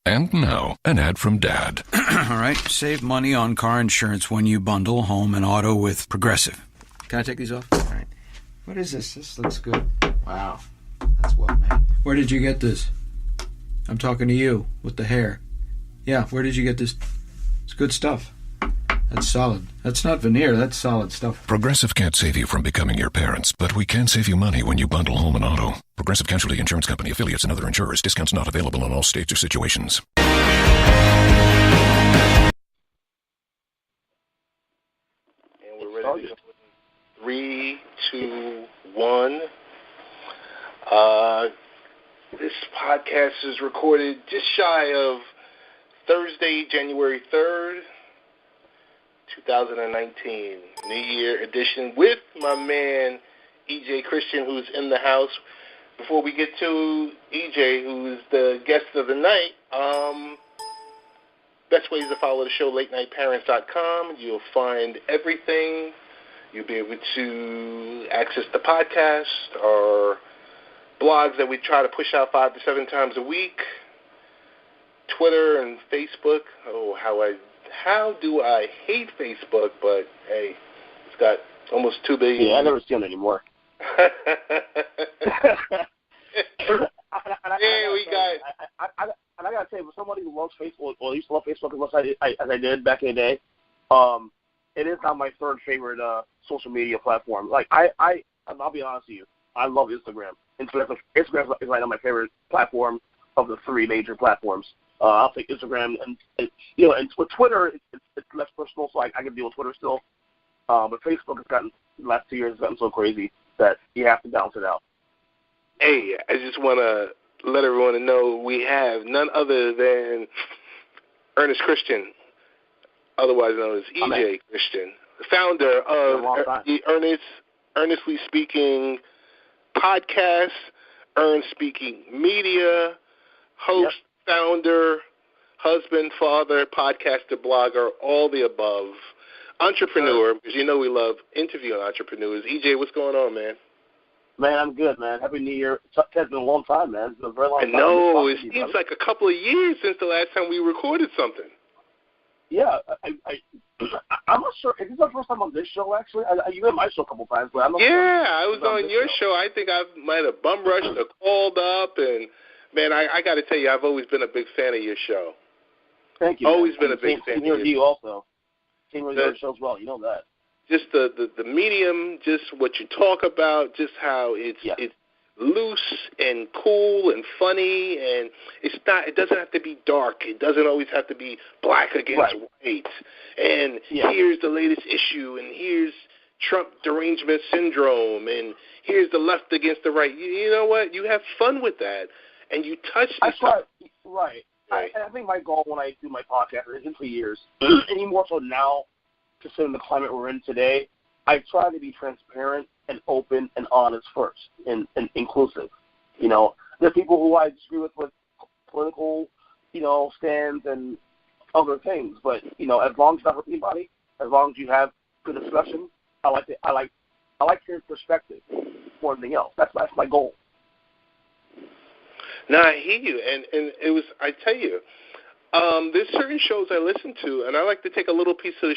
And now, an ad from Dad. All right, save money on car insurance when you bundle home and auto with Progressive. Can I take these off? All right. What is this? This looks good. Wow, that's well made. Where did you get this? I'm talking to you with the hair. Yeah, where did you get this? It's good stuff. That's solid. That's not veneer, that's solid stuff. Progressive can't save you from becoming your parents, but we can save you money when you bundle home and auto. Progressive Casualty Insurance Company, affiliates, and other insurers. Discounts not available in all states or situations. And we're ready to go. 3, 2, 1. This podcast is recorded just shy of Thursday, January 3rd. 2019 New Year edition with my man EJ Christian, who's in the house. Before we get to EJ, who's the guest of the night, best ways to follow the show, latenightparents.com. You'll find everything. You'll be able to access the podcast or blogs that we try to push out 5 to 7 times a week. Twitter and Facebook. Oh, how do I hate Facebook, but hey, it's got almost 2 billion. Yeah, I never see them anymore. I gotta say, for somebody who loves Facebook, or used to love Facebook as much as I did back in the day, it is now my third favorite social media platform. Like I'll be honest with you, I love Instagram. Instagram is right now my favorite platform of the 3 major platforms. I'll take Instagram and with Twitter, it's less personal, so I can deal with Twitter still. But Facebook has gotten, the last 2 years, has gotten so crazy that you have to balance it out. Hey, I just want to let everyone know we have none other than Ernest Christian, otherwise known as EJ Christian, the founder of the Earnestly Speaking podcast, Earn Speaking Media, host, founder, husband, father, podcaster, blogger, all the above. Entrepreneur, because you know we love interviewing entrepreneurs. EJ, what's going on, man? Man, I'm good, man. Happy New Year. It's been a long time, man. It's been a very long time. I know. It seems like a couple of years since the last time we recorded something. Yeah. I'm not sure. Is this the first time on this show, actually? You've been on my show a couple times, but I'm not sure. I was on your show. I think I might have bum rushed or called up, and man, I got to tell you, I've always been a big fan of your show. Thank you. Always been a big fan of your show. You also. Same with your show as well. You know that. Just the medium, just what you talk about, just how it's loose and cool and funny, and it doesn't have to be dark. It doesn't always have to be black against white. And here's the latest issue, and here's Trump derangement syndrome, and here's the left against the right. You know what? You have fun with that, and you touch this. Right. I think my goal when I do my podcast, it's been for years, any more so now, considering the climate we're in today, I try to be transparent and open and honest first and inclusive. You know, there are people who I disagree with political, stands and other things, but, as long as you don't hurt anybody, as long as you have good discussion, I like your perspective more than anything else. That's my goal. No, I hear you, and it was, I tell you, there's certain shows I listen to, and I like to take a little piece of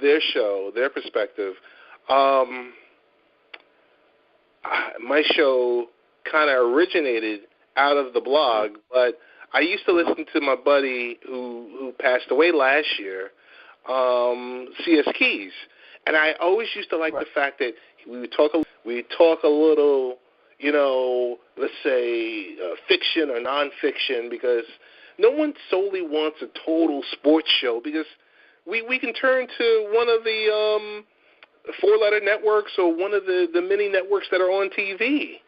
their show, their perspective. My show kind of originated out of the blog, but I used to listen to my buddy who passed away last year, C.S. Keys, and I always used to like the fact that we would talk a little, let's say fiction or nonfiction, because no one solely wants a total sports show, because we can turn to one of the 4-letter networks or one of the many networks that are on TV.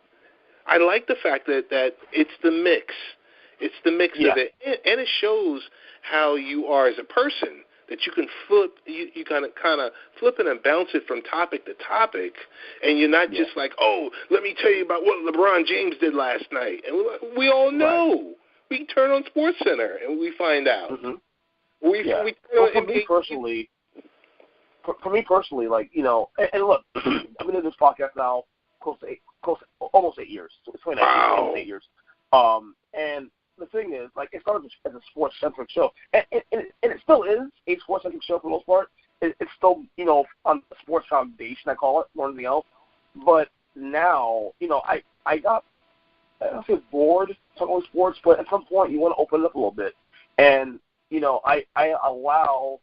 I like the fact that it's the mix. It's the mix of it, and it shows how you are as a person, that you can flip, you kind of flip it and bounce it from topic to topic, and you're not just like, oh, let me tell you about what LeBron James did last night. And we all know. Right. We turn on SportsCenter and we find out. Mm-hmm. For me personally, like, and look, I've been in this podcast now almost 8 years. So it's 8 years. And the thing is, like, it started as a sports-centric show, and it still is a sports-centric show for the most part. It's still, you know, on the sports foundation, I call it, more than anything else. But now, you know, I got, I don't say bored talking about sports, but at some point you want to open it up a little bit. And, you know, I allow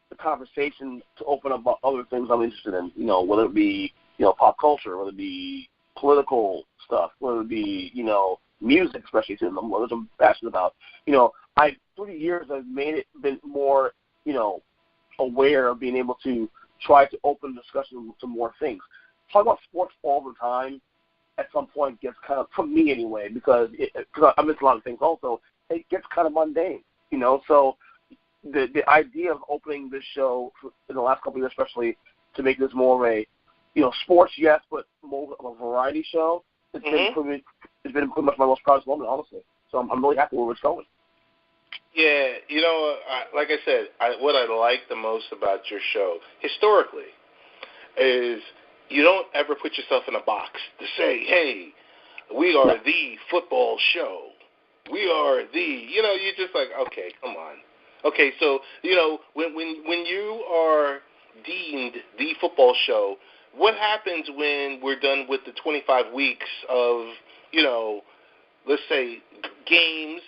the conversation to open up about other things I'm interested in, you know, whether it be, you know, pop culture, whether it be political stuff, whether it be, you know, music, especially too, what I'm passionate about. You know, through the years I've been more, you know, aware of being able to try to open discussion to more things. Talk about sports all the time at some point gets kind of, for me anyway, because I miss a lot of things also, it gets kind of mundane, you know. So the idea of opening this show in the last couple of years especially to make this more of a, you know, sports, yes, but more of a variety show, it's been pretty much my most proudest moment, honestly. So I'm really happy where it's going. Yeah, you know, like I said, what I like the most about your show, historically, is you don't ever put yourself in a box to say, hey, we are the football show. We are the, you know, you're just like, okay, come on. Okay, so, you know, when you are deemed the football show, what happens when we're done with the 25 weeks of, you know, let's say games,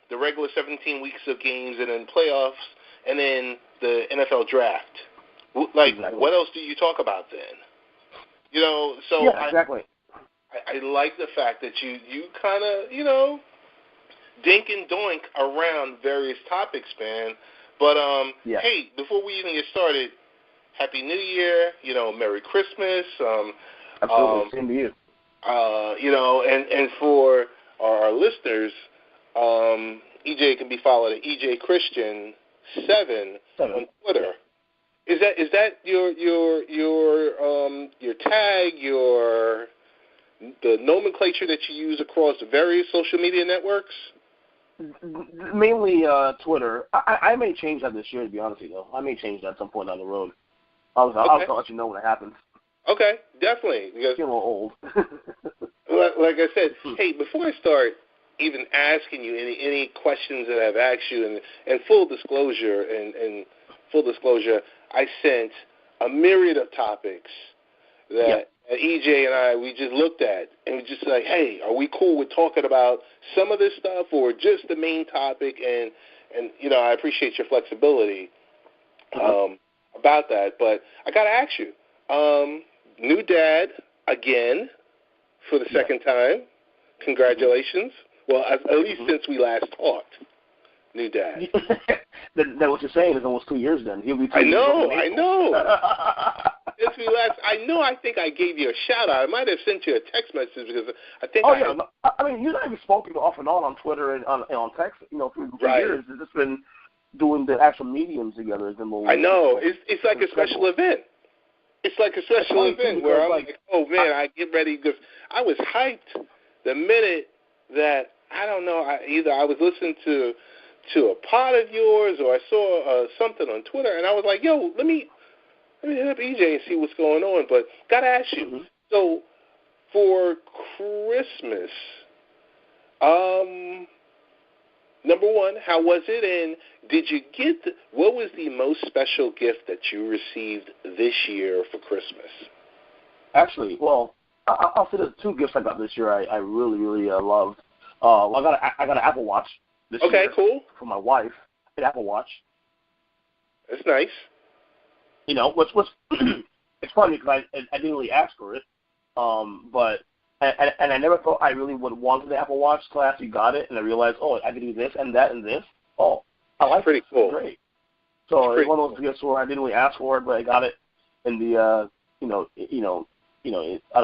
the regular 17 weeks of games, and then playoffs, and then the NFL draft? Like, exactly. What else do you talk about then? You know, so yeah, exactly. I like the fact that you kind of, you know, dink and doink around various topics, man. But, hey, before we even get started, Happy New Year, you know, Merry Christmas. Absolutely, same to you. You know, and for our listeners, EJ can be followed at EJ Christian 7 on Twitter. Is that your tag, the nomenclature that you use across various social media networks? Mainly Twitter. I may change that this year, to be honest with you, though. I may change that at some point down the road. I'll let you know when it happens. Okay, definitely. Because it's a little old. like I said, hey, before I start even asking you any questions that I've asked you, and full disclosure, I sent a myriad of topics that EJ and I, we just looked at, and we just like, hey, are we cool with talking about some of this stuff or just the main topic? And you know, I appreciate your flexibility about that. But I got to ask you, new dad again for the second time. Congratulations. Well, at least since we last talked. New dad. That what you're saying is almost 2 years then. He'll be 2 I years know. Since we last, I think I gave you a shout out. I might have sent you a text message because I think. Oh yeah, I mean, you and I have spoken off and on Twitter and on text. You know, for years. It's just been doing the actual mediums together. I know. It's like a special event. It's like a special event where I'm like, oh man, I get ready because I was hyped the minute that I don't know. Either I was listening to a pod of yours, or I saw something on Twitter, and I was like, "Yo, let me hit up EJ and see what's going on." But gotta ask you, so for Christmas, number one, how was it, and did you get what was the most special gift that you received this year for Christmas? Actually, well, I'll say the two gifts I got this year I really loved. I got an Apple Watch. This year cool. For my wife, an Apple Watch. That's nice. You know, what's it's funny because I didn't really ask for it, but I never thought I really would want the Apple Watch until I actually got it, and I realized, oh, I could do this and that and this. Oh, I like it. Pretty cool. It's great. So it's one of those gifts where I didn't really ask for it, but I got it in the out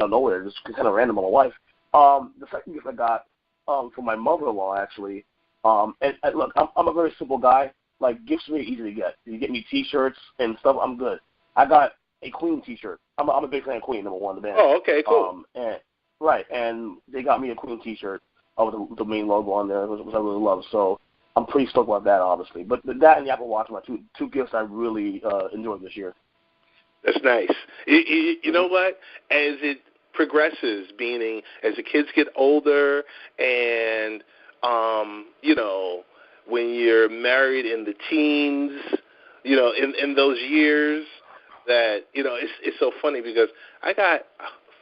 of nowhere, just kind of random on my wife. The second gift I got from my mother-in-law actually. And look, I'm a very simple guy. Like, gifts are very easy to get. You get me T-shirts and stuff, I'm good. I got a Queen T-shirt. I'm a big fan of Queen, number one, the band. Oh, okay, cool. And they got me a Queen T-shirt with the main logo on there, which I really love. So I'm pretty stoked about that, obviously. But that and the Apple Watch are my two gifts I really enjoyed this year. That's nice. You know what? As it progresses, meaning as the kids get older and when you're married in the teens, in those years that, it's so funny because I got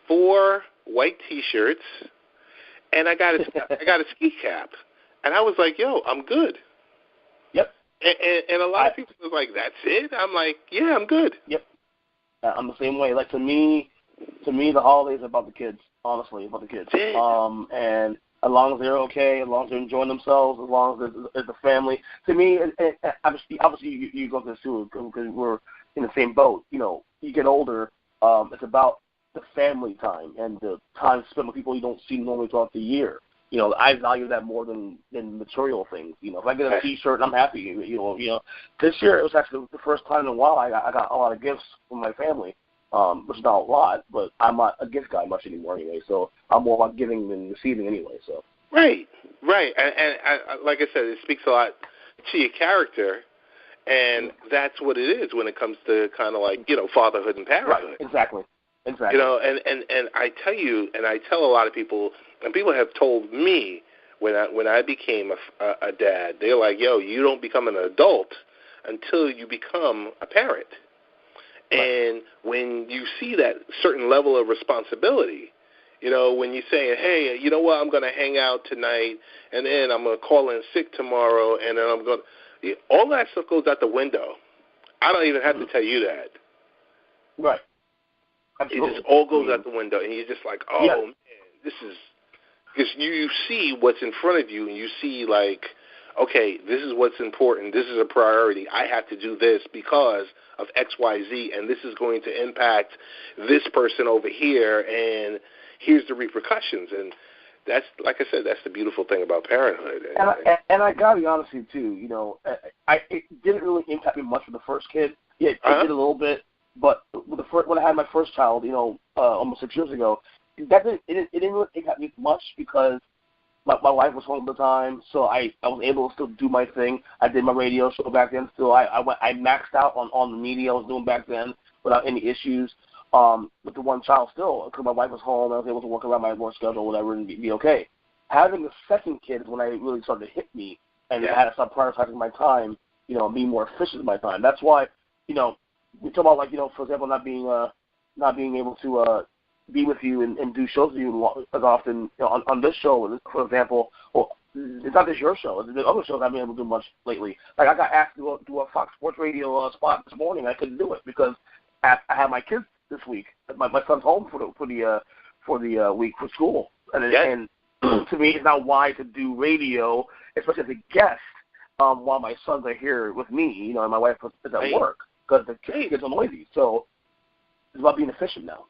4 white T-shirts and I got a ski cap. And I was like, yo, I'm good. Yep. And a lot of people was like, that's it? I'm like, yeah, I'm good. Yep. I'm the same way. Like, to me, the holidays are about the kids, honestly, about the kids. And as long as they're okay, as long as they're enjoying themselves, as long as there's a family. To me, obviously you go through this too, because we're in the same boat. You get older, it's about the family time and the time spent with people you don't see normally throughout the year. I value that more than material things. If I get a T-shirt, I'm happy. This year it was actually the first time in a while I got a lot of gifts from my family, which is not a lot, but I'm not a gift guy much anymore anyway. So I'm more about giving than receiving anyway. So right, and like I said, it speaks a lot to your character, and that's what it is when it comes to kind of like fatherhood and parenthood. Right, exactly. And I tell you, and I tell a lot of people, and people have told me when I became a dad, they're like, yo, you don't become an adult until you become a parent. Right. And when you see that certain level of responsibility, when you're saying, hey, you know what, I'm going to hang out tonight, and then I'm going to call in sick tomorrow, and then I'm going to, all that stuff goes out the window. I don't even have to tell you that. Right. Absolutely. It just all goes out the window, and you're just like, oh, man, this is, because you see what's in front of you, and you see, like, okay, this is what's important. This is a priority. I have to do this because of X, Y, Z, and this is going to impact this person over here, and here's the repercussions. And that's, like I said, that's the beautiful thing about parenthood. And I got to be honest with you, too. It didn't really impact me much with the first kid. Yeah, it did a little bit. But when I had my first child, almost 6 years ago, it didn't really impact me much because my wife was home at the time, so I was able to still do my thing. I did my radio show back then. Still, I maxed out on the media I was doing back then without any issues. With the one child still, because my wife was home, I was able to work around my work schedule or whatever and be okay. Having the second kid is when I really started to hit me, and I had to start prioritizing my time, and being more efficient with my time. That's why, we talk about, like, for example, not being able to be with you and do shows with you as often on this show, for example. Well, it's not just your show. The other shows I haven't been able to do much lately. Like, I got asked to do a Fox Sports Radio spot this morning. I couldn't do it because I had my kids this week. My son's home for the week for school, and to me, it's not wise to do radio, especially as a guest, while my sons are here with me. And my wife is at work. Because the kids are noisy, so it's about being efficient now.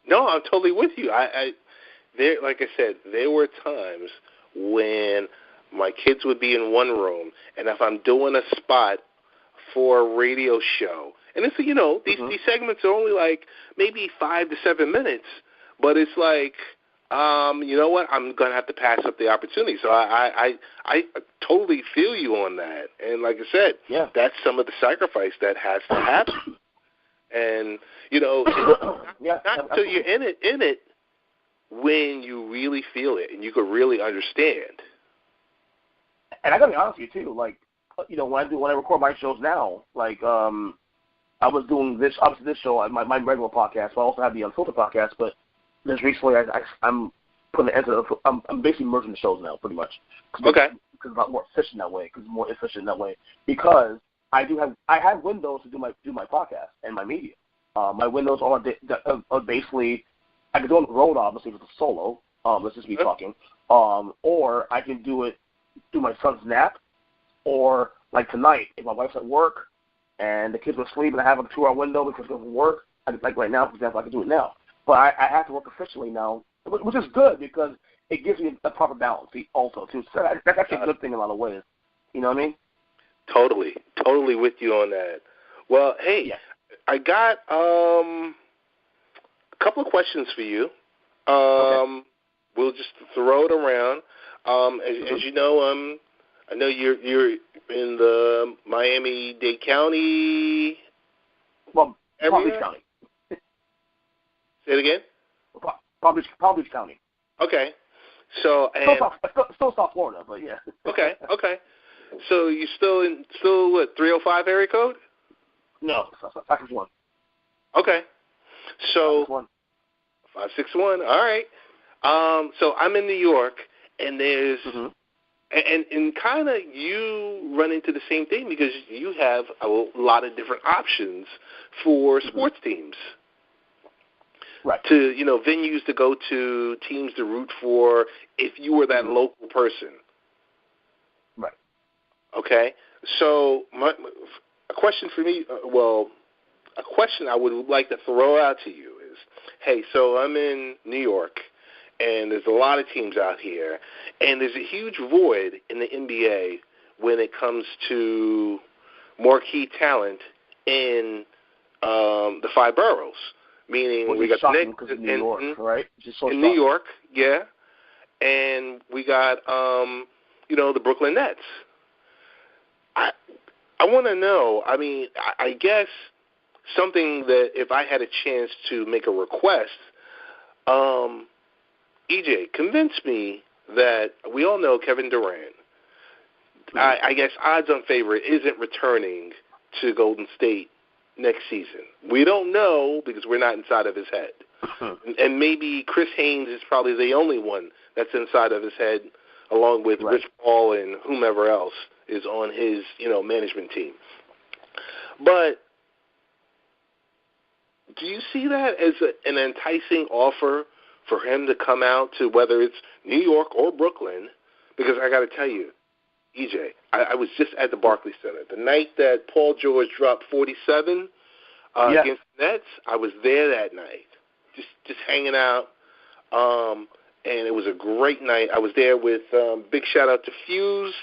No, I'm totally with you. Like I said, there were times when my kids would be in one room, and if I'm doing a spot for a radio show, and it's these segments are only like maybe 5 to 7 minutes, but it's like, you know what? I'm gonna have to pass up the opportunity. So I totally feel you on that. And like I said, that's some of the sacrifice that has to happen. And not until you're in it, when you really feel it and you can really understand. And I gotta be honest with you too. Like, when I record my shows now, like I was doing this show, my regular podcast. So I also have the Unfiltered podcast, but just recently, I'm putting an end to I'm basically merging the shows now, pretty much. Okay. Because it's a lot more efficient that way. Because I have windows to do my podcast and my media. My windows are basically, I can do it on the road, obviously, with a solo. Let's just be talking. Or I can do my son's nap, or like tonight, if my wife's at work and the kids are asleep and I have a 2-hour window before she goes to work, like right now, for example, I can do it now. But I have to work efficiently now, which is good because it gives me a proper balance also, too. So that's actually a good thing in a lot of ways. You know what I mean? Totally with you on that. Well, hey, I got a couple of questions for you. Okay. We'll just throw it around. As you know, I know you're in the Miami-Dade County area? Palm Beach County. Say it again? Palm Beach County. Okay. So still South Florida, but yeah. Okay. So you still what, 305 area code? No, 561. Okay. So 561. 561. All right. So I'm in New York, and there's and kind of you run into the same thing because you have a lot of different options for sports teams. Right. To, venues to go to, teams to root for, if you were that local person. Right. Okay. So a question for me, a question I would like to throw out to you is, hey, so I'm in New York, and there's a lot of teams out here, and there's a huge void in the NBA when it comes to marquee talent in the 5 boroughs. Meaning we got the Knicks in New York, right? In New York, yeah. And we got, the Brooklyn Nets. I want to know, I guess something that if I had a chance to make a request, EJ, convince me that we all know Kevin Durant, I guess odds-on favorite, isn't returning to Golden State next season. We don't know because we're not inside of his head. And maybe Chris Haynes is probably the only one that's inside of his head, along with Rich Paul and whomever else is on his, management team. But do you see that as an enticing offer for him to come out to, whether it's New York or Brooklyn? Because I got to tell you, EJ, I was just at the Barclays Center. The night that Paul George dropped 47 against the Nets, I was there that night, just hanging out, and it was a great night. I was there with big shout-out to Fuse,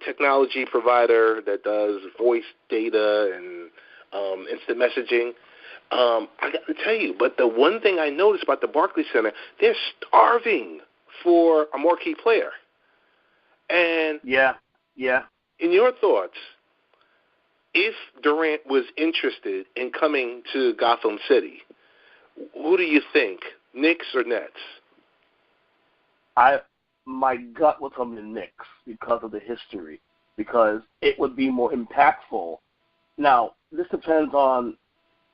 technology provider that does voice data and instant messaging. I got to tell you, but the one thing I noticed about the Barclays Center, they're starving for a marquee player. And in your thoughts, if Durant was interested in coming to Gotham City, who do you think, Knicks or Nets? My gut would come to Knicks because of the history, because it would be more impactful. Now, this depends on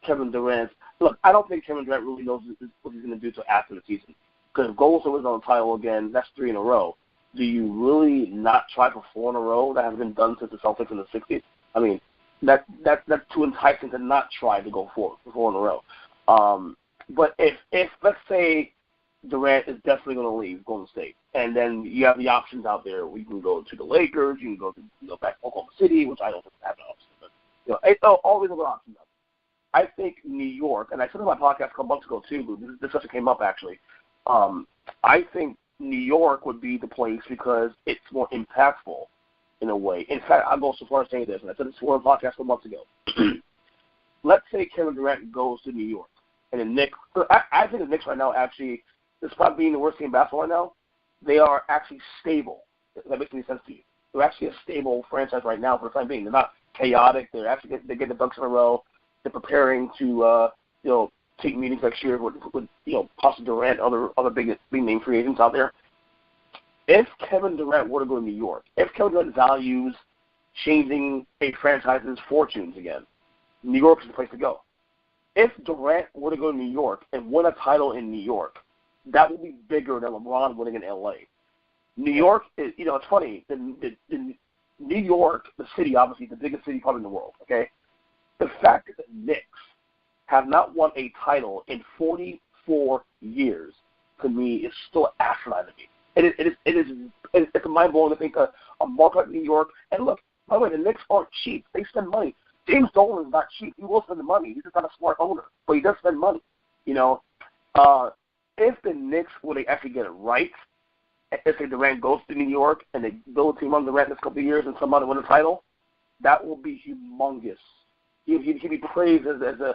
Kevin Durant. Look, I don't think Kevin Durant really knows what he's going to do until after the season. Because if Golden State wins on the title again, that's 3 in a row. Do you really not try for 4 in a row? That has been done since the Celtics in the 60s. I mean, that's too enticing to not try to go for 4 in a row. But if let's say Durant is definitely going to leave Golden State, and then you have the options out there. You can go to the Lakers, you can go to back to Oklahoma City, which I don't think have an option. But it's always other options. I think New York, and I said in my podcast a couple months ago too. This discussion came up actually. I think New York would be the place because it's more impactful in a way. In fact, I'll go so far as saying this, and I said this for a podcast a couple months ago. Let's say Kevin Durant goes to New York, and the Knicks. I think the Knicks right now actually, despite being the worst team in basketball right now, they are actually stable. If that makes any sense to you. They're actually a stable franchise right now for the time being. They're not chaotic. They're actually they get the ducks in a row. They're preparing to take meetings next year with possibly Durant, other big name free agents out there. If Kevin Durant were to go to New York, if Kevin Durant values changing a franchise's fortunes again, New York is the place to go. If Durant were to go to New York and win a title in New York, that would be bigger than LeBron winning in L.A. New York is, it's funny, the New York, the city, obviously, the biggest city probably in the world, okay? The fact that the Knicks have not won a title in 44 years, to me, is still asinine to me. It's mind-blowing to think a market like New York, and look, by the way, the Knicks aren't cheap. They spend money. James Dolan is not cheap. He will spend the money. He's just not a smart owner, but he does spend money. If the Knicks would actually get it right, if Durant goes to New York and they build a team on Durant in a couple of years and somebody win a title, that will be humongous. He'd be praised as a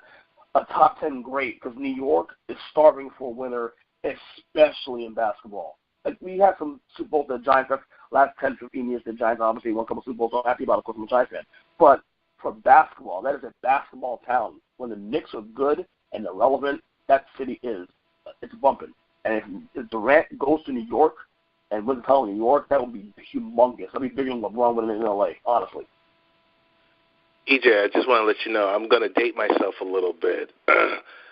top 10 great because New York is starving for a winner, especially in basketball. Like we had some Super Bowls, the Giants, last 10, 15 years, the Giants obviously won a couple of Super Bowls, so I'm happy about it, of course, I'm a Giants fan. But for basketball, that is a basketball town. When the Knicks are good and they're relevant, that city it's bumping. And if Durant goes to New York and wins the title in New York, that would be humongous. That'd be bigger than LeBron winning in LA, honestly. EJ, I just want to let you know I'm going to date myself a little bit.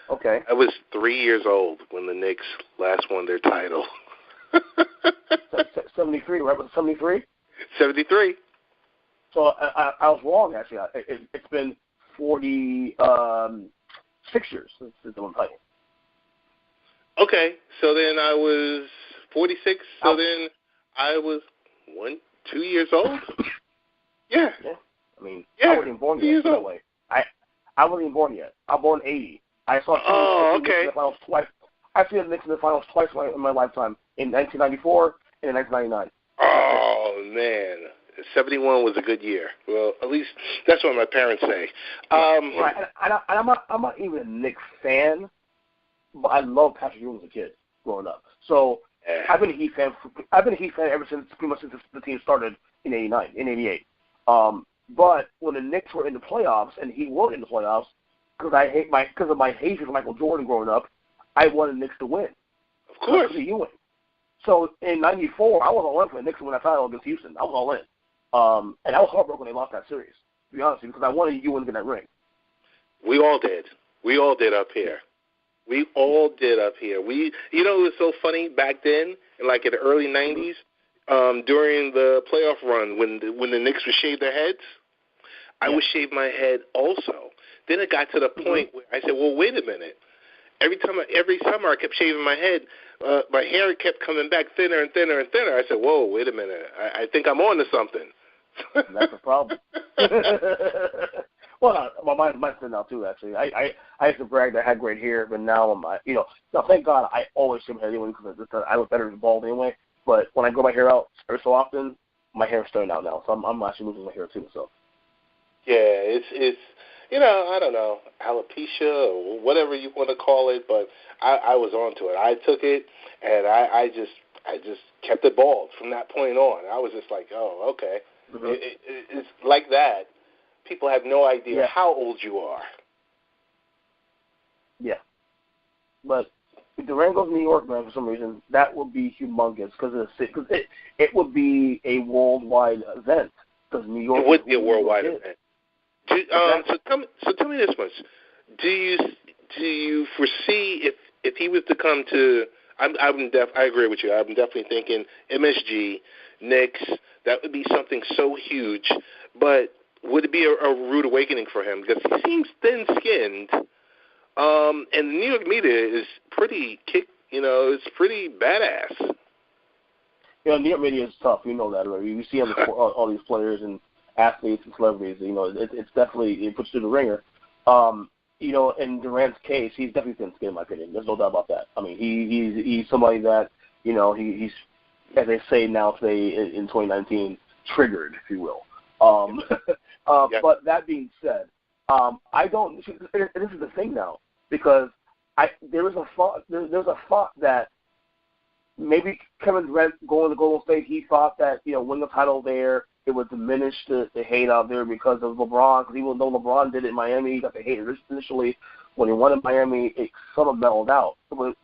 Okay. I was 3 years old when the Knicks last won their title. 73, right? Was it 73? 73. So I was wrong, actually. It's been 46 years since they won the title. Okay, so then I was 46, so then I was 2 years old? Yeah. I mean, yeah, I wasn't even born yet, by the way. I wasn't even born yet. I'm born in 80. I saw the Knicks in the finals twice. I've seen the Knicks in the finals twice in my lifetime, in 1994 and in 1999. Oh, man. 71 was a good year. Well, at least that's what my parents say. Right, and I'm not even a Knicks fan, but I love Patrick Ewing as a kid growing up. So I've been a Heat fan. I've been a Heat fan ever since pretty much since the team started in '88. But when the Knicks were in the playoffs and he wasn't in the playoffs, because of my hatred for Michael Jordan growing up, I wanted the Knicks to win. Of course. Because of Ewing. So in '94, I was all in for the Knicks to win that title against Houston. I was all in. And I was heartbroken when they lost that series, to be honest with you, because I wanted Ewing to get that ring. We all did. We all did up here. You know, it was so funny back then, in the early 90s, during the playoff run, when the Knicks would shave their heads, I would shave my head also. Then it got to the point where I said, well, wait a minute. Every summer I kept shaving my head, my hair kept coming back thinner and thinner and thinner. I said, whoa, wait a minute. I think I'm on to something. That's the problem. Well, mine's thin now too. Actually, I used to brag that I had great hair, but now thank God I always shave my hair anyway because I look better as bald anyway. But when I grow my hair out every so often, my hair's starting out now, so I'm actually losing my hair too. So yeah, it's I don't know, alopecia or whatever you want to call it, but I was onto it. I took it and I just kept it bald from that point on. I was just like, oh, okay. Mm-hmm. It's like that. People have no idea how old you are. Yeah. But if Durant goes to New York, man, for some reason, that would be humongous because it would be a worldwide event. Because New York would be a worldwide event. So tell me this much: Do you foresee if he was to come to? I agree with you. I'm definitely thinking MSG, Knicks. That would be something so huge. But would it be a rude awakening for him? Because he seems thin-skinned, and the New York media is pretty it's pretty badass. New York media is tough. You know that, right? You see all these players and athletes and celebrities. It's definitely, it puts you through the ringer. In Durant's case, he's definitely thin-skinned, in my opinion. There's no doubt about that. I mean, he's somebody that, he's, as they say now today in 2019, triggered, if you will. But that being said, I don't. This is the thing now, because there's a thought that maybe Kevin Durant going to Golden State, he thought that winning the title there, it would diminish the hate out there because of LeBron. Because even though LeBron did it in Miami, he got the hate initially. When he won in Miami, it sort of mellowed out. With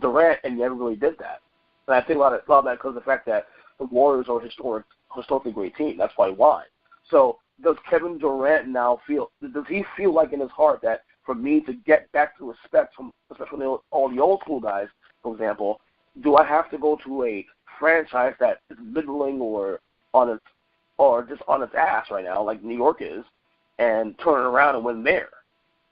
Durant, and he never really did that. And I think a lot of that because of the fact that the Warriors are a historically great team. That's probably why. So does Kevin Durant now does he feel like in his heart that for me to get back to respect from especially all the old school guys, for example, do I have to go to a franchise that is middling or just on its ass right now, like New York is, and turn it around and win there?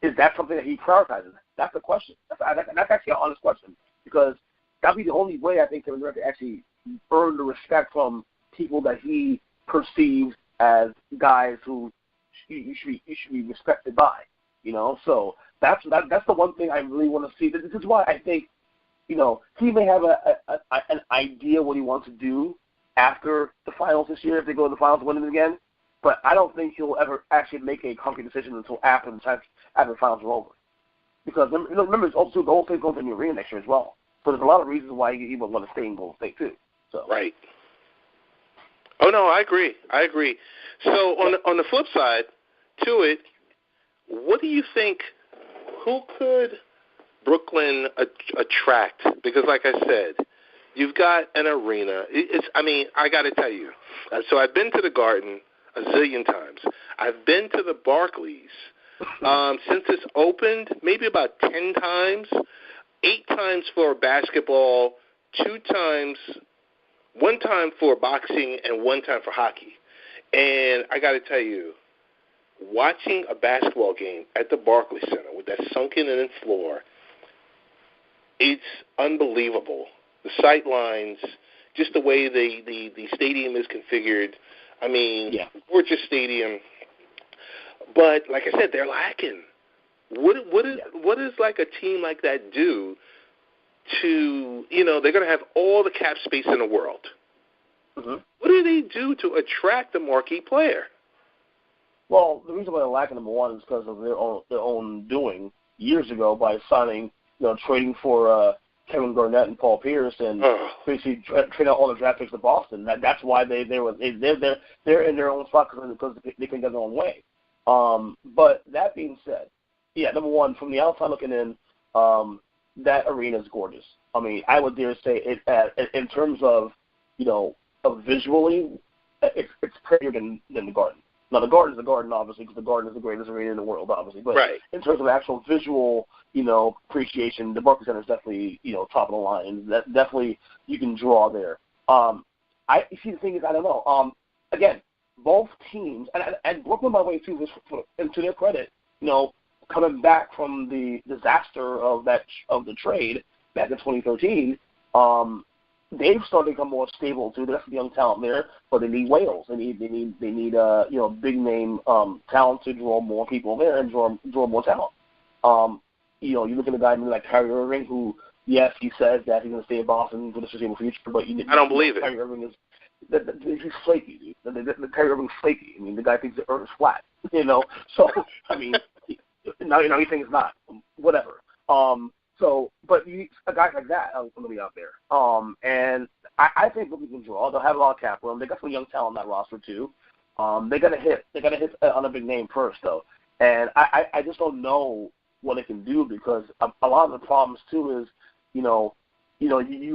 Is that something that he prioritizes? That's the question. That's actually an honest question, because that'd be the only way I think Kevin Durant can actually earn the respect from people that he perceives as guys who you should be respected by. So that's the one thing I really want to see. This is why I think he may have an idea what he wants to do after the finals this year if they go to the finals and win it again. But I don't think he'll ever actually make a concrete decision until after the finals are over. Because remember, also the whole thing's going to the new arena next year as well. So there's a lot of reasons why he would want to stay in Golden State too. So. Right. Oh no, I agree. So on the flip side to it, what do you think? Who could Brooklyn attract? Because, like I said, you've got an arena. I got to tell you. So I've been to the Garden a zillion times. I've been to the Barclays since it's opened, maybe about 10 times. 8 times for basketball, 2 times, 1 time for boxing, and 1 time for hockey. And I got to tell you, watching a basketball game at the Barclays Center with that sunken-in floor, it's unbelievable. The sight lines, just the way the stadium is configured. I mean, gorgeous stadium. But like I said, they're lacking. What does like a team like that do to, they're going to have all the cap space in the world. Mm-hmm. What do they do to attract the marquee player? Well, the reason why they're lacking, number one, is because of their own doing years ago by signing, trading for Kevin Garnett and Paul Pierce and basically trading out all the draft picks to Boston. That's why they're in their own spot because they can get their own way. But that being said, number one, from the outside looking in, that arena is gorgeous. I mean, I would dare say it in terms of, visually, it's prettier than the Garden. Now, the Garden is the Garden, obviously, because the Garden is the greatest arena in the world, obviously. But in terms of actual visual, appreciation, the Barclays Center is definitely, top of the line. That definitely you can draw there. See, the thing is, I don't know. Again, both teams, and Brooklyn, by the way, too, and to their credit, coming back from the disaster of the trade back in 2013, they've started to become more stable too. There's some young talent there, but they need whales. They need big name talent to draw more people there and draw more talent. You look at a guy like Kyrie Irving, who yes, he says that he's going to stay in Boston for the foreseeable future, but I don't believe it. Kyrie Irving is he's flaky, dude. The Kyrie Irving's flaky. I mean, the guy thinks the Earth is flat. So I mean, now you think it's not. Whatever. But a guy like that is going to be out there. And I think Brooklyn can draw. They'll have a lot of cap room. They got some young talent on that roster too. They got to hit. They got to hit on a big name first, though. And I just don't know what it can do because a lot of the problems too is, you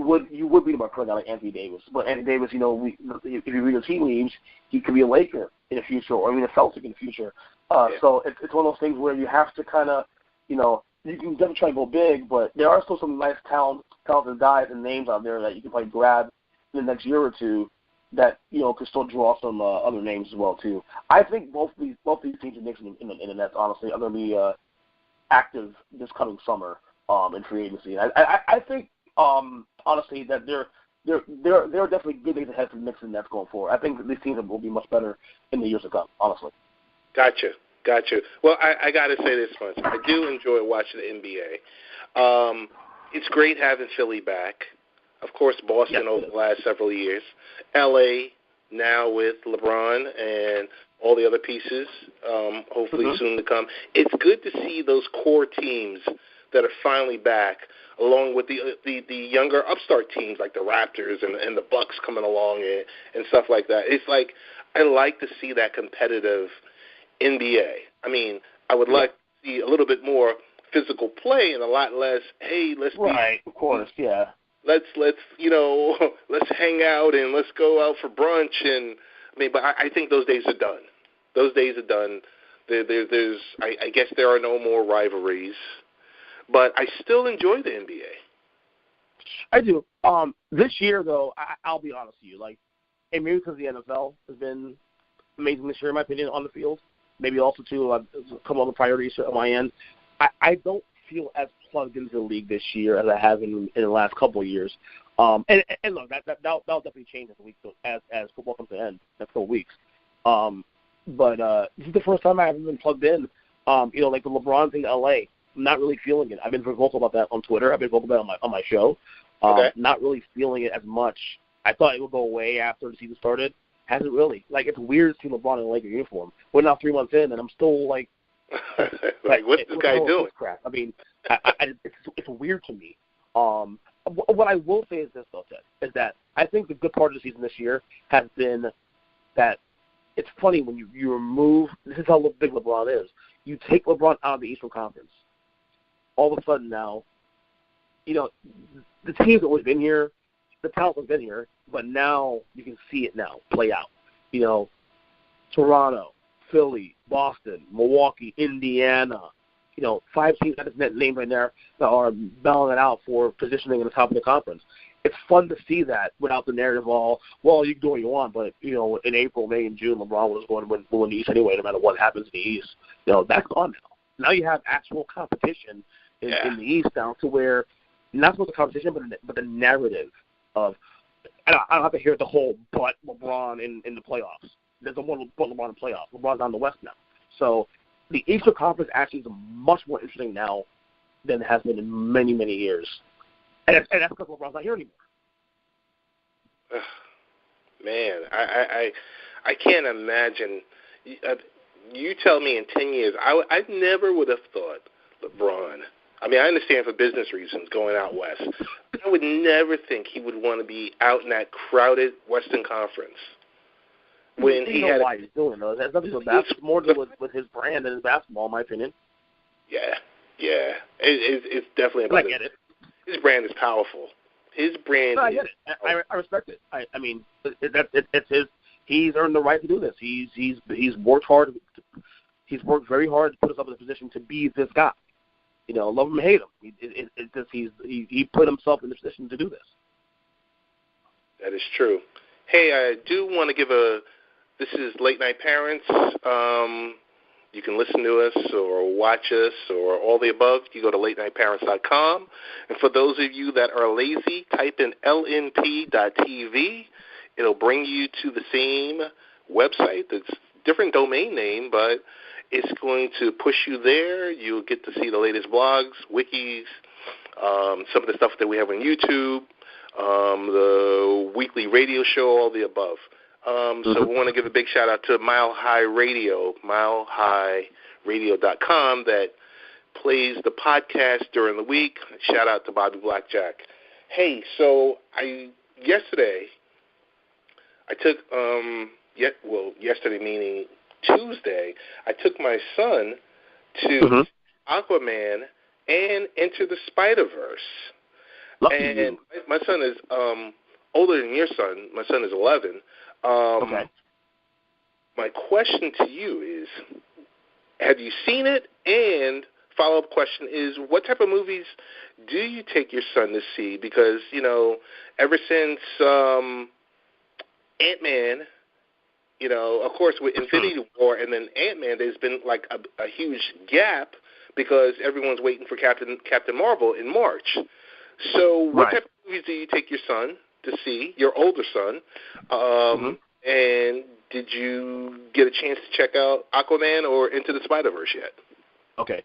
would beat him by putting out like Anthony Davis. But Anthony Davis, if you read the team leaves, he could be a Laker in the future, or even a Celtic in the future. So it's one of those things where you have to kind of, you can definitely try to go big, but there are still some nice talented guys and names out there that you can probably grab in the next year or two that, could still draw some other names as well, too. I think both these teams and Knicks in the Nets, honestly, are going to be active this coming summer in free agency. I think, honestly, that there are definitely good days ahead for the Knicks and Nets going forward. I think these teams will be much better in the years to come, honestly. Gotcha. Well, I got to say this much. I do enjoy watching the NBA. It's great having Philly back. Of course, Boston over the last several years. L.A. now with LeBron and all the other pieces, hopefully soon to come. It's good to see those core teams that are finally back, along with the younger upstart teams like the Raptors and the Bucks coming along and stuff like that. It's like I like to see that competitive NBA. I mean, I would like to see a little bit more physical play and a lot less, hey, let's of course, yeah. Let's let's hang out and let's go out for brunch but I think those days are done. Those days are done. There's I guess there are no more rivalries, but I still enjoy the NBA. I do. This year though, I'll be honest with you, and maybe because the NFL has been amazing this year, in my opinion, on the field. Maybe also, too, a couple other priorities on my end. I don't feel as plugged into the league this year as I have in the last couple of years. And look, that'll definitely change as football comes to an end in a couple of weeks. But this is the first time I haven't been plugged in. Like the LeBron thing in L.A., I'm not really feeling it. I've been very vocal about that on Twitter. I've been vocal about it on my show. Not really feeling it as much. I thought it would go away after the season started. Hasn't really. It's weird to see LeBron in a Laker uniform. We're now 3 months in, and I'm still what's this guy doing? Crap. I mean, it's weird to me. What I will say is this, though, Ted, is that I think the good part of the season this year has been that it's funny when you remove – this is how big LeBron is. You take LeBron out of the Eastern Conference. All of a sudden now the team's always been here, the talent has been here, but now you can see it now play out. Toronto, Philly, Boston, Milwaukee, Indiana, 5 teams that is named right there that are battling it out for positioning in the top of the conference. It's fun to see that without the narrative you can do what you want, but, in April, May, and June, LeBron was going to win the East anyway, no matter what happens in the East. That's gone now. Now you have actual competition in the East now to where, not so much the competition, but the narrative of, I don't have to hear the whole but LeBron in the playoffs. There's a one but LeBron in the playoffs. LeBron's on the West now. So the Eastern Conference actually is much more interesting now than it has been in many, many years. And that's because LeBron's not here anymore. Man, I can't imagine. You tell me in 10 years, I never would have thought LeBron. I mean, I understand for business reasons going out west. I would never think he would want to be out in that crowded Western Conference. When he had why he's doing though. It has nothing to do with basketball. More to do with his brand and his basketball, in my opinion. Yeah. It's definitely about I get it. His brand is powerful. His brand. No, I get it. I respect it. I mean, it's his. He's earned the right to do this. He's worked hard. He's worked very hard to put himself in a position to be this guy. Love him or hate him. He put himself in the position to do this. That is true. Hey, I do want to give this is Late Night Parents. You can listen to us or watch us or all the above. You go to latenightparents.com. And for those of you that are lazy, type in lnp.tv. It'll bring you to the same website. It's a different domain name, but it's going to push you there. You'll get to see the latest blogs, wikis, some of the stuff that we have on YouTube, the weekly radio show, all the above. So we want to give a big shout-out to Mile High Radio, milehighradio.com, that plays the podcast during the week. Shout-out to Bobby Blackjack. Hey, so yesterday I took, yesterday meaning Tuesday, I took my son to Aquaman and Into the Spider-Verse. And my son is older than your son. My son is 11. Okay. My question to you is, have you seen it? And follow-up question is, what type of movies do you take your son to see? Because, ever since Ant-Man, of course, with Infinity War and then Ant-Man, there's been like a huge gap because everyone's waiting for Captain Marvel in March. So what type of movies do you take your son to see, your older son? And did you get a chance to check out Aquaman or Into the Spider-Verse yet? Okay.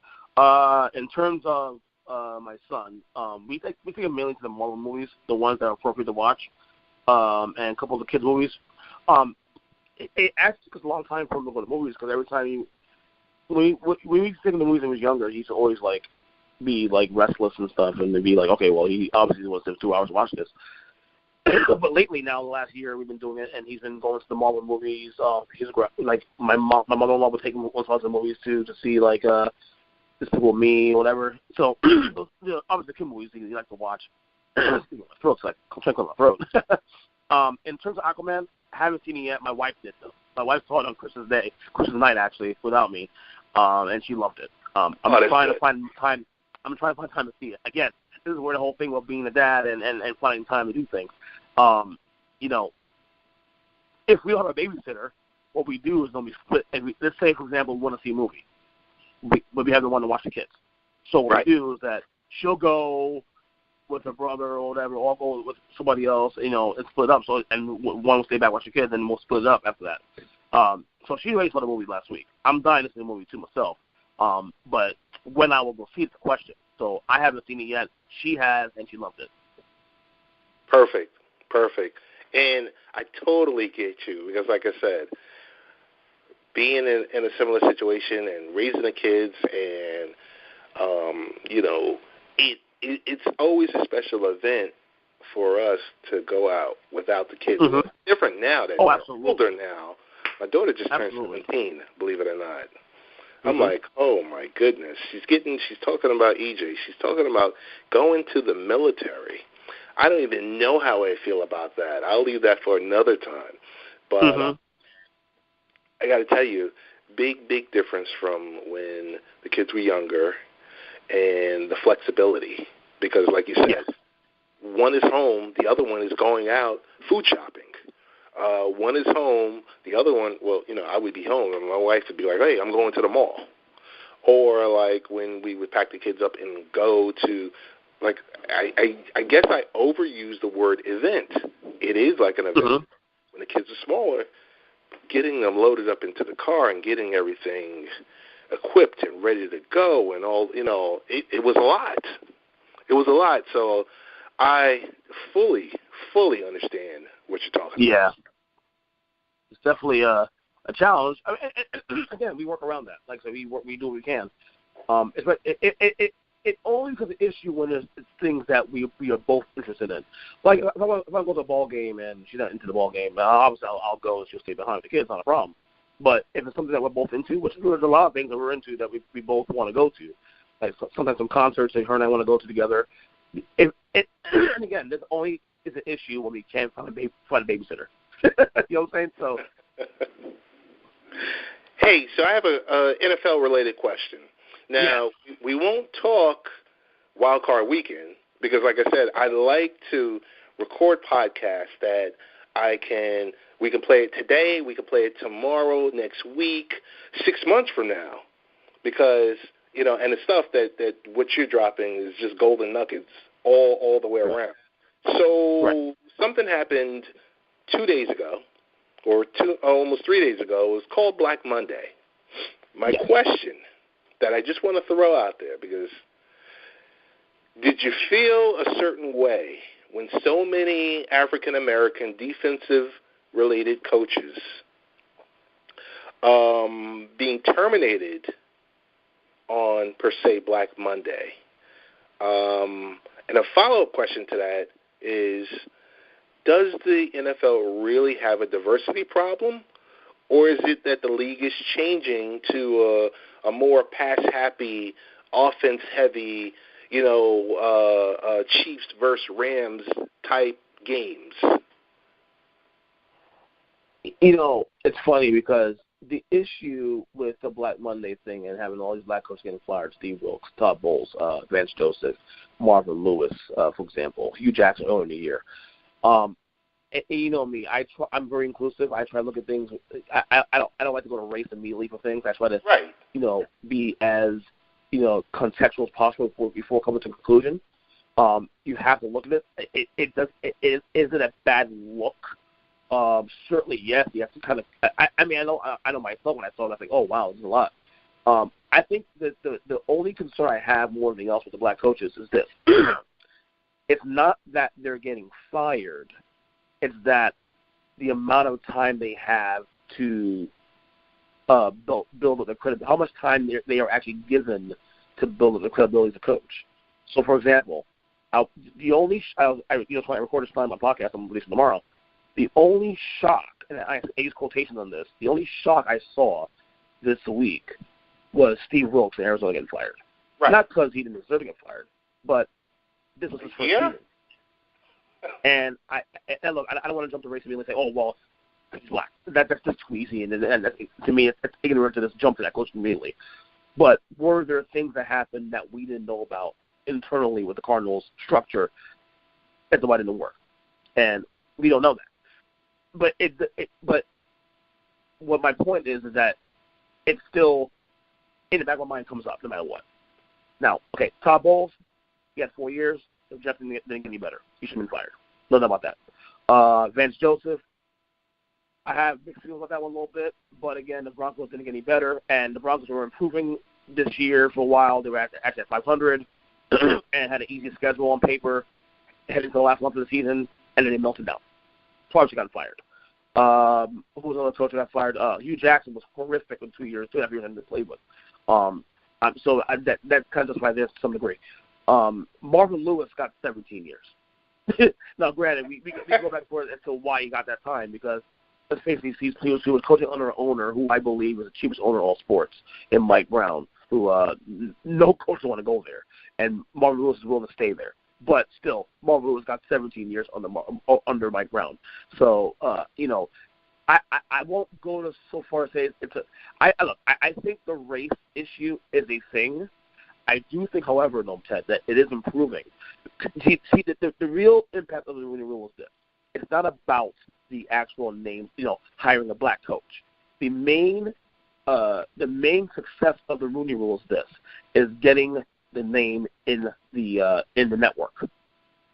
In terms of my son, we take him mainly to the Marvel movies, the ones that are appropriate to watch, and a couple of the kids' movies. It actually took us a long time for him to go to movies because every time when we take him to movies when he was younger, he used to always be restless and stuff, and they'd be like, okay, well, he obviously wants to have 2 hours to watch this. But lately, now the last year, we've been doing it, and he's been going to the Marvel movies. He's my mother-in-law would take him once to the movies too to see Despicable Me or whatever. So obviously, the kid movies he likes to watch. My throat's I'm trying to clear my throat. In terms of Aquaman, I haven't seen it yet. My wife did though. My wife saw it on Christmas night actually, without me, and she loved it. I'm trying to find time. I'm trying to find time to see it. Again, this is where the whole thing about being a dad and finding time to do things. If we don't have a babysitter, what we do is when we split. Let's say, for example, we want to see a movie, but we have the one to watch the kids. So what we do is that she'll go with her brother or whatever, or I'll go with somebody else, and split up. So and one will stay back watch the kids, and we'll split it up after that. So she already saw the movie last week. I'm dying to see the movie too myself. But when I will go see it's a question. So I haven't seen it yet. She has, and she loved it. Perfect. And I totally get you because, like I said, being in a similar situation and raising the kids and, it's always a special event for us to go out without the kids. It's different now that they're older now. My daughter just turned 17, believe it or not. I'm like, oh my goodness. She's talking about EJ. She's talking about going to the military. I don't even know how I feel about that. I'll leave that for another time. But I got to tell you, big difference from when the kids were younger and the flexibility. Because like you said, one is home, the other one is going out food shopping. One is home, the other one, well, I would be home, and my wife would be like, hey, I'm going to the mall. Or like when we would pack the kids up and go to, like, I guess I overuse the word event. It is like an event. When the kids are smaller, getting them loaded up into the car and getting everything equipped and ready to go and all, it was a lot. It was a lot. So I fully understand what you're talking about. Yeah. It's definitely a challenge. I mean, again, we work around that. Like I said, we do what we can. It only becomes an issue when it's things that we are both interested in. Like if I go to a ball game and she's not into the ball game, obviously I'll go and she'll stay behind with the kids, not a problem. But if it's something that we're both into, which there's a lot of things that we're into that we both want to go to, like sometimes some concerts that her and I want to go to together. And again, this only is an issue when we can't find a babysitter. You know what I'm saying? So. Hey, so I have a NFL-related question. Now, we won't talk Wild Card Weekend because, like I said, I like to record podcasts that we can play it today, we can play it tomorrow, next week, 6 months from now, because, and the stuff that what you're dropping is just golden nuggets all the way around. So something happened 2 days ago, or almost 3 days ago. It was called Black Monday. My question that I just want to throw out there, because did you feel a certain way when so many African-American defensive-related coaches being terminated on, per se, Black Monday? And a follow-up question to that is, does the NFL really have a diversity problem, or is it that the league is changing to a more pass-happy, offense-heavy, Chiefs versus Rams type games? It's funny because the issue with the Black Monday thing and having all these black coaches getting fired, Steve Wilkes, Todd Bowles, Vance Joseph, Marvin Lewis, for example, Hugh Jackson earlier in the year. And you know me, I'm very inclusive. I try to look at things. I don't like to go to race immediately for things. I try to, be as, contextual as possible before coming to a conclusion. You have to look at it. Is it a bad look? Certainly, yes. You have to kind of. I know myself when I saw that, I think, oh wow, this is a lot. I think that the only concern I have more than anything else with the black coaches is this: it's not that they're getting fired. It's that the amount of time they have to build up their credibility, how much time they are actually given to build up their credibility as a coach. So, for example, when I record this time on my podcast, I'm releasing tomorrow. The only shock, and I use quotations on this, the only shock I saw this week was Steve Wilkes in Arizona getting fired. Right. Not because he didn't deserve to get fired, but this was his first season. And look, I don't want to jump to race and say, oh, well, he's black. That's just too easy. And to me, it's ignorant to just jump to that close immediately. But were there things that happened that we didn't know about internally with the Cardinals' structure? That's why it didn't work. And we don't know that. But what my point is that it's still in the back of my mind comes up no matter what. Now, okay, Todd Bowles, he had 4 years. Jeff didn't get any better. He should have been fired. No doubt about that. Vance Joseph, I have mixed feelings about that one a little bit. But, again, the Broncos didn't get any better. And the Broncos were improving this year for a while. They were actually at 500 and had an easy schedule on paper heading to the last month of the season, and then they melted down. Twice he got fired. Who was another coach that got fired? Hugh Jackson was horrific in 2 years, 2.5 years in the playbook. So that kind of justifies this to some degree. Marvin Lewis got 17 years. Now, granted, we go back and forth as to why he got that time because let's face it, he was coaching under an owner who I believe is the cheapest owner of all sports in Mike Brown, who no coach would want to go there. And Marvin Lewis is willing to stay there. But still, Marvin Lewis got 17 years under Mike Brown. So, I won't go so far as say I think the race issue is a thing. I do think, however, though, Ted, that it is improving. See, the real impact of the Rooney Rule is this. It's not about the actual name, hiring a black coach. The main success of the Rooney Rule is getting the name in the network.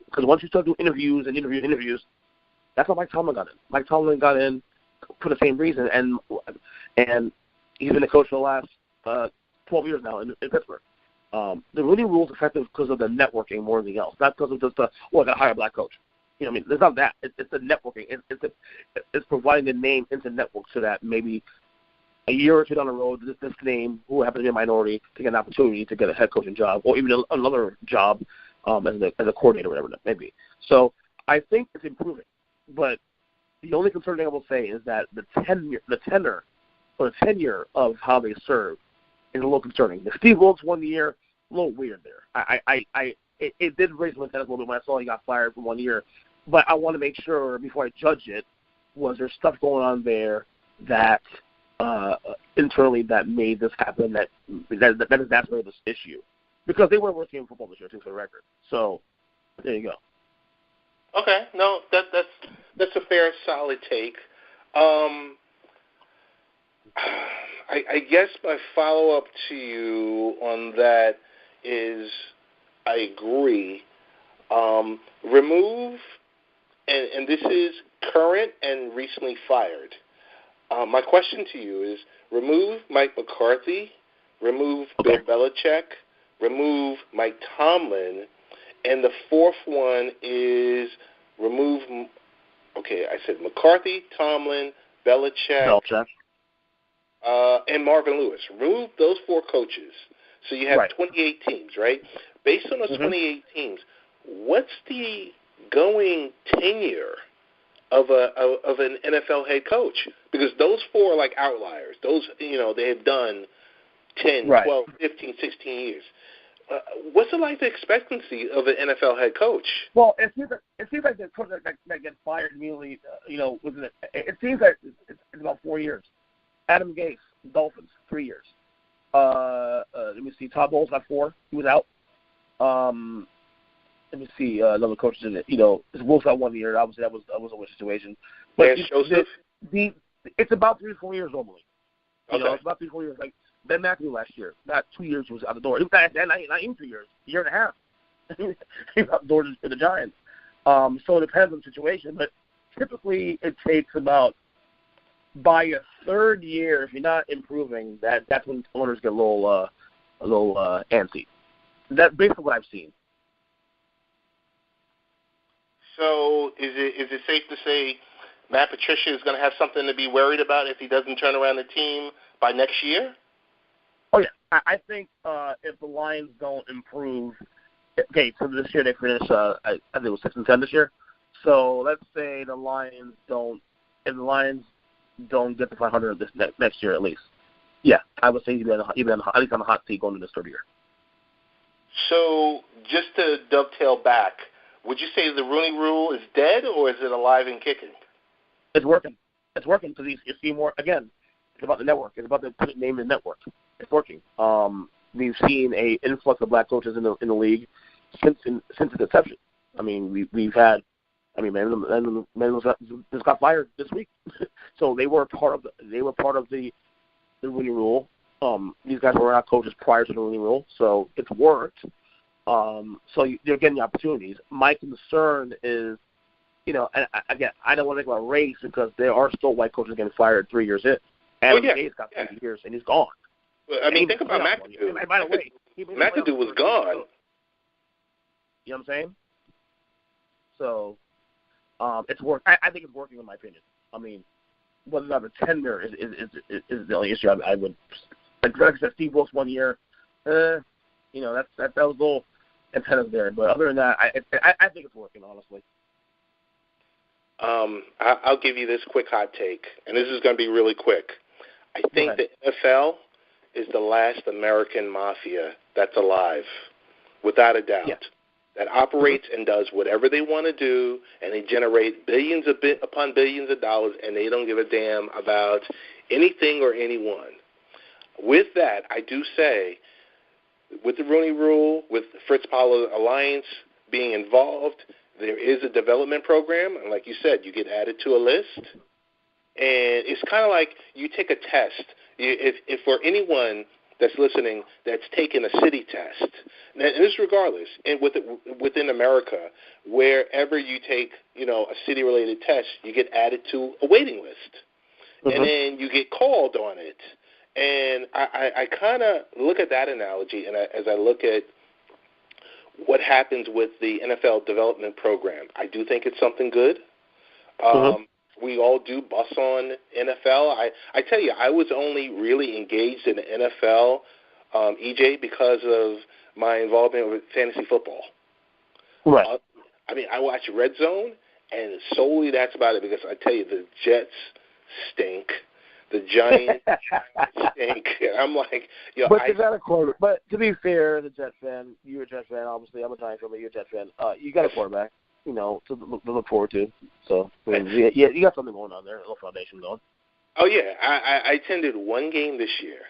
Because once you start doing interviews, that's how Mike Tomlin got in. Mike Tomlin got in for the same reason, and he's been a coach for the last 12 years now in Pittsburgh. The Rooney Rule is effective because of the networking more than anything else, not because of just I got to hire a black coach. There's not that. It's the networking. It's providing the name into network so that maybe a year or two down the road, this name, who happens to be a minority, to get an opportunity to get a head coaching job or even another job as a coordinator, whatever that may be. So I think it's improving, but the only concern thing I will say is that the tenure of how they serve is a little concerning. The Steve Wilkes 1 year, a little weird there. It did raise my head a little bit when I saw he got fired for 1 year, but I want to make sure before I judge it, was there stuff going on there that internally that made this happen, that exacerbated this issue, because they were working in football this year too, for the record. So there you go. Okay, no, that's a fair, solid take. I guess my follow-up to you on that is I agree. Remove, and this is current and recently fired. My question to you is, remove Mike McCarthy, remove Bill Belichick, remove Mike Tomlin, and the fourth one is remove, I said McCarthy, Tomlin, Belichick. And Marvin Lewis. Remove those four coaches. So you have 28 teams, right? Based on those 28 teams, what's the going tenure of an NFL head coach? Because those four are like outliers. Those, they have done 10, 12, 15, 16 years. What's the life expectancy of an NFL head coach? Well, it seems like the coach that gets fired immediately, it seems like it's about 4 years. Adam Gase, Dolphins, 3 years. Let me see. Todd Bowles got 4. He was out. Let me see. Another coach in it. Wolves got 1 year. Obviously, that was a weird situation. But it's about 3 or 4 years normally. It's about 3 or 4 years. Like Ben McAdoo last year, not 2 years, was out the door. He was not even 2 years, a year and a half. He was out the door for the Giants. So it depends on the situation, but typically it takes about, by your third year, if you're not improving, that's when owners get a little antsy. That's basically what I've seen. So is it safe to say Matt Patricia is going to have something to be worried about if he doesn't turn around the team by next year? Oh, yeah. I think if the Lions don't improve, so this year they finished, I think it was 6-10 this year. So let's say the Lions don't get to 500 this next year at least. Yeah, I would say he'd be at least on the hot seat going into this third year. So just to dovetail back, would you say the Rooney Rule is dead, or is it alive and kicking? It's working. It's working because you see more. Again, it's about the network. It's about the name in the network. It's working. We've seen an influx of black coaches in the league since its inception. I mean, we've had. I mean, Manuel just got fired this week, so they were part of the Rooney Rule. These guys were not coaches prior to the Rooney Rule, so it's worked. So you're getting the opportunities. My concern is, and again, I don't want to think about race because there are still white coaches getting fired 3 years in. Adam Gase got 3 years and he's gone. I mean, think about McAdoo. And by the way, McAdoo was gone. You know what I'm saying? So it's work. I think it's working in my opinion. I mean, whether or not the tenure is the only issue. I would, like I said, Steve Wilkes 1 year. That was a little antennas there. But other than that, I think it's working, honestly. I'll give you this quick hot take, and this is going to be really quick. I think the NFL is the last American mafia that's alive, without a doubt. Yeah. That operates and does whatever they want to do, and they generate billions upon billions of dollars, and they don't give a damn about anything or anyone. With that, I do say, with the Rooney Rule, with the Fritz Pollard Alliance being involved, there is a development program, and like you said, you get added to a list, and it's kind of like you take a test. If for anyone that's listening that's taken a city test, and this regardless, and within America, wherever you take, a city-related test, you get added to a waiting list, and then you get called on it. And I kind of look at that analogy, and as I look at what happens with the NFL development program, I do think it's something good. We all do bus on NFL. I tell you, I was only really engaged in the NFL, EJ, because of my involvement with fantasy football. Right. I watch Red Zone, and solely that's about it, because I tell you, the Jets stink. The Giants stink. And I'm like, But is that a quarterback? But to be fair, the Jets fan, you're a Jets fan, obviously. I'm a Giants fan, but you're a Jets fan. You got a quarterback, to look forward to. So, you got something going on there, a little foundation going. Oh, yeah. I attended one game this year.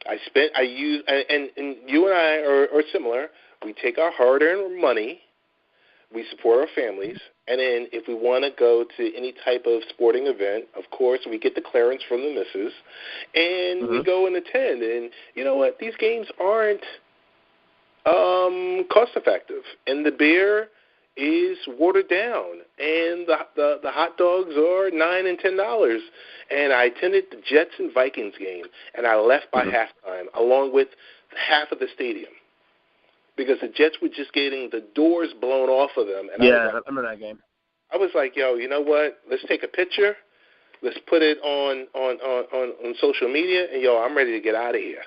And you and I are similar. We take our hard-earned money, we support our families, and then if we want to go to any type of sporting event, of course, we get the clearance from the missus, and we go and attend. And you know what? These games aren't cost-effective, and the beer is watered down, and the hot dogs are $9 and $10. And I attended the Jets and Vikings game, and I left by halftime, along with half of the stadium, because the Jets were just getting the doors blown off of them. And I remember that game. I was like, yo, you know what? Let's take a picture. Let's put it on social media, and I'm ready to get out of here.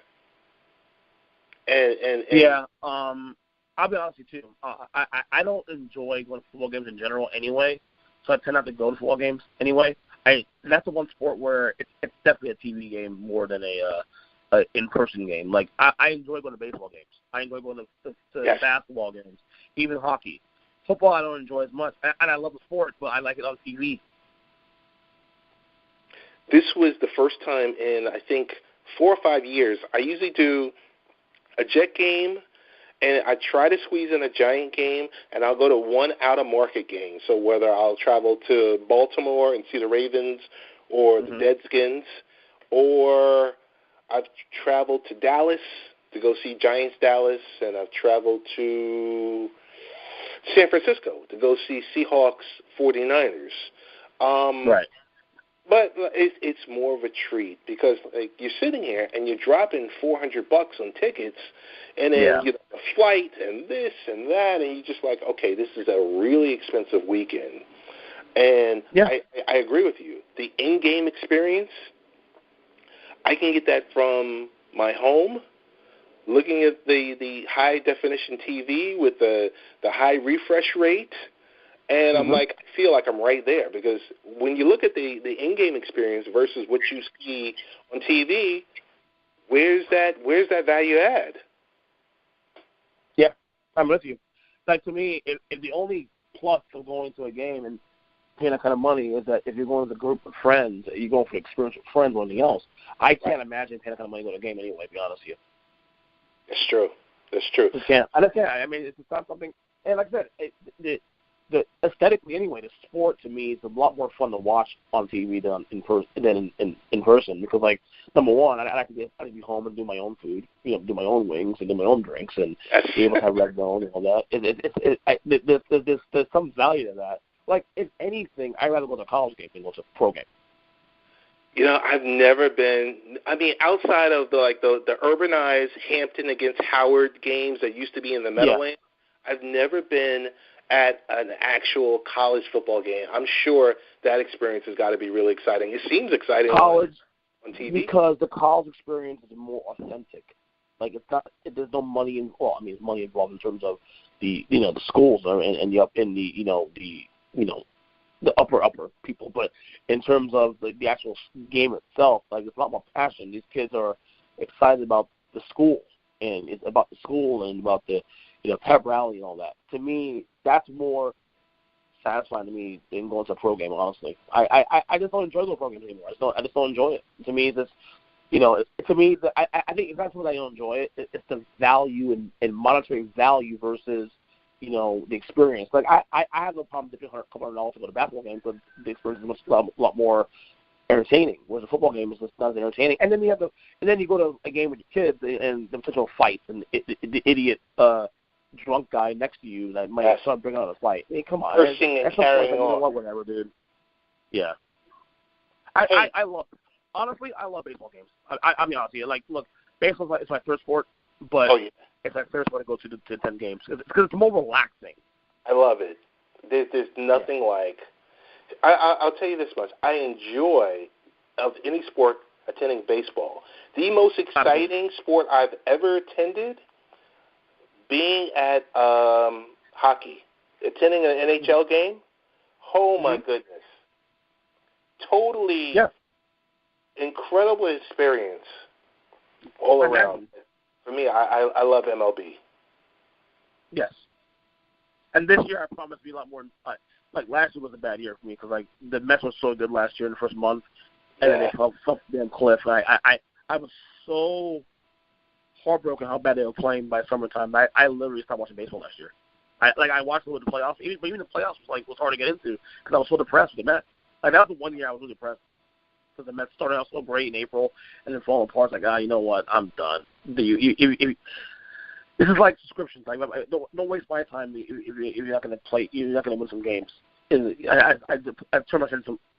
And yeah, I'll be honest with you too. I don't enjoy going to football games in general anyway, so I tend not to go to football games anyway. That's the one sport where it's definitely a TV game more than a in-person game. Like I enjoy going to baseball games. I enjoy going to basketball games, even hockey. Football I don't enjoy as much, and I love the sport, but I like it on TV. This was the first time in, I think, 4 or 5 years. I usually do a Jet game, and I try to squeeze in a Giant game, and I'll go to one out-of-market game. So whether I'll travel to Baltimore and see the Ravens or the Deadskins, or I've traveled to Dallas to go see Giants Dallas, and I've traveled to San Francisco to go see Seahawks 49ers. Right. But it's more of a treat because you're sitting here and you're dropping $400 on tickets, and then the flight and this and that, and you're just like, okay, this is a really expensive weekend. And I agree with you. The in-game experience, I can get that from my home, looking at the high-definition TV with the high refresh rate, and I'm like, I feel like I'm right there, because when you look at the in-game experience versus what you see on TV, where's that value add? Yeah, I'm with you. Like, to me, if the only plus of going to a game and paying that kind of money is that if you're going with a group of friends, you're going for experience with friends or anything else, I can't imagine paying that kind of money to go to a game anyway, to be honest with you. That's true. That's true. I can't. I mean, it's not something, and like I said, the aesthetically anyway, the sport to me is a lot more fun to watch on TV than in person, because, like, number one, I like to be home and do my own food, do my own wings and do my own drinks and be able to have Red Zone and all that. There's some value to that. Like, if anything, I'd rather go to a college game than go to a pro game. I've never been. I mean, outside of the urbanized Hampton against Howard games that used to be in the Meadowlands, I've never been at an actual college football game. I'm sure that experience has got to be really exciting. It seems exciting on TV because the college experience is more authentic. Like, it's not. There's no money in. Well, I mean, there's money involved in terms of the the schools and the the upper people, but in terms of the actual game itself, like it's a lot more passion. These kids are excited about the school, and it's about the school and about the pep rally and all that. To me, that's more satisfying to me than going to a pro game. Honestly, I just don't enjoy the pro games anymore. I just don't enjoy it. To me, it's to me, I think that's what I don't enjoy it. It's the value and monetary value versus the experience. Like I have no problem dipping $100 to go to a basketball game, but the experience is a lot more entertaining. Whereas a football game is just not as entertaining. And then you go to a game with your kids and the potential fights and the idiot drunk guy next to you that might start bringing on a fight. Hey, come on, cursing and carrying on. You know what? Whatever, dude. Yeah. I love. Honestly, I love baseball games. I'll be honest with you. Like, look, baseball is my third sport, but it's my third sport to go to 10 games because it's more relaxing. I love it. There's nothing like. I'll tell you this much. I enjoy, of any sport, attending baseball. The most exciting sport I've ever attended, being at hockey, attending an NHL game. Oh my goodness! Totally. Yeah. Incredible experience all around. For me, I love MLB. Yes. And this year, I promise to be a lot more. Like last year was a bad year for me because like the Mets were so good last year in the first month, and then they fell off the damn cliff. I was so heartbroken how bad they were playing by summertime. I literally stopped watching baseball last year. I watched the playoffs, but even the playoffs was hard to get into because I was so depressed with the Mets. Like that was the one year I was really depressed. Because the Mets started out so great in April and then falling apart. It's like, you know what? I'm done. This is like subscriptions. Like, don't waste my time if you're not going to play. You're not going to win some games. I turned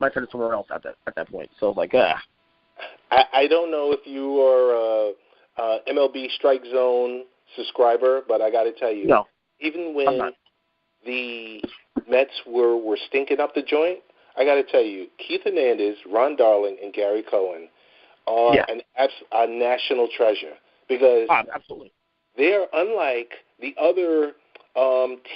my attention somewhere else at that point. So it's like, I don't know if you are a MLB Strike Zone subscriber, but I got to tell you, even when the Mets were stinking up the joint, I got to tell you, Keith Hernandez, Ron Darling, and Gary Cohen are a national treasure because absolutely. They're unlike the other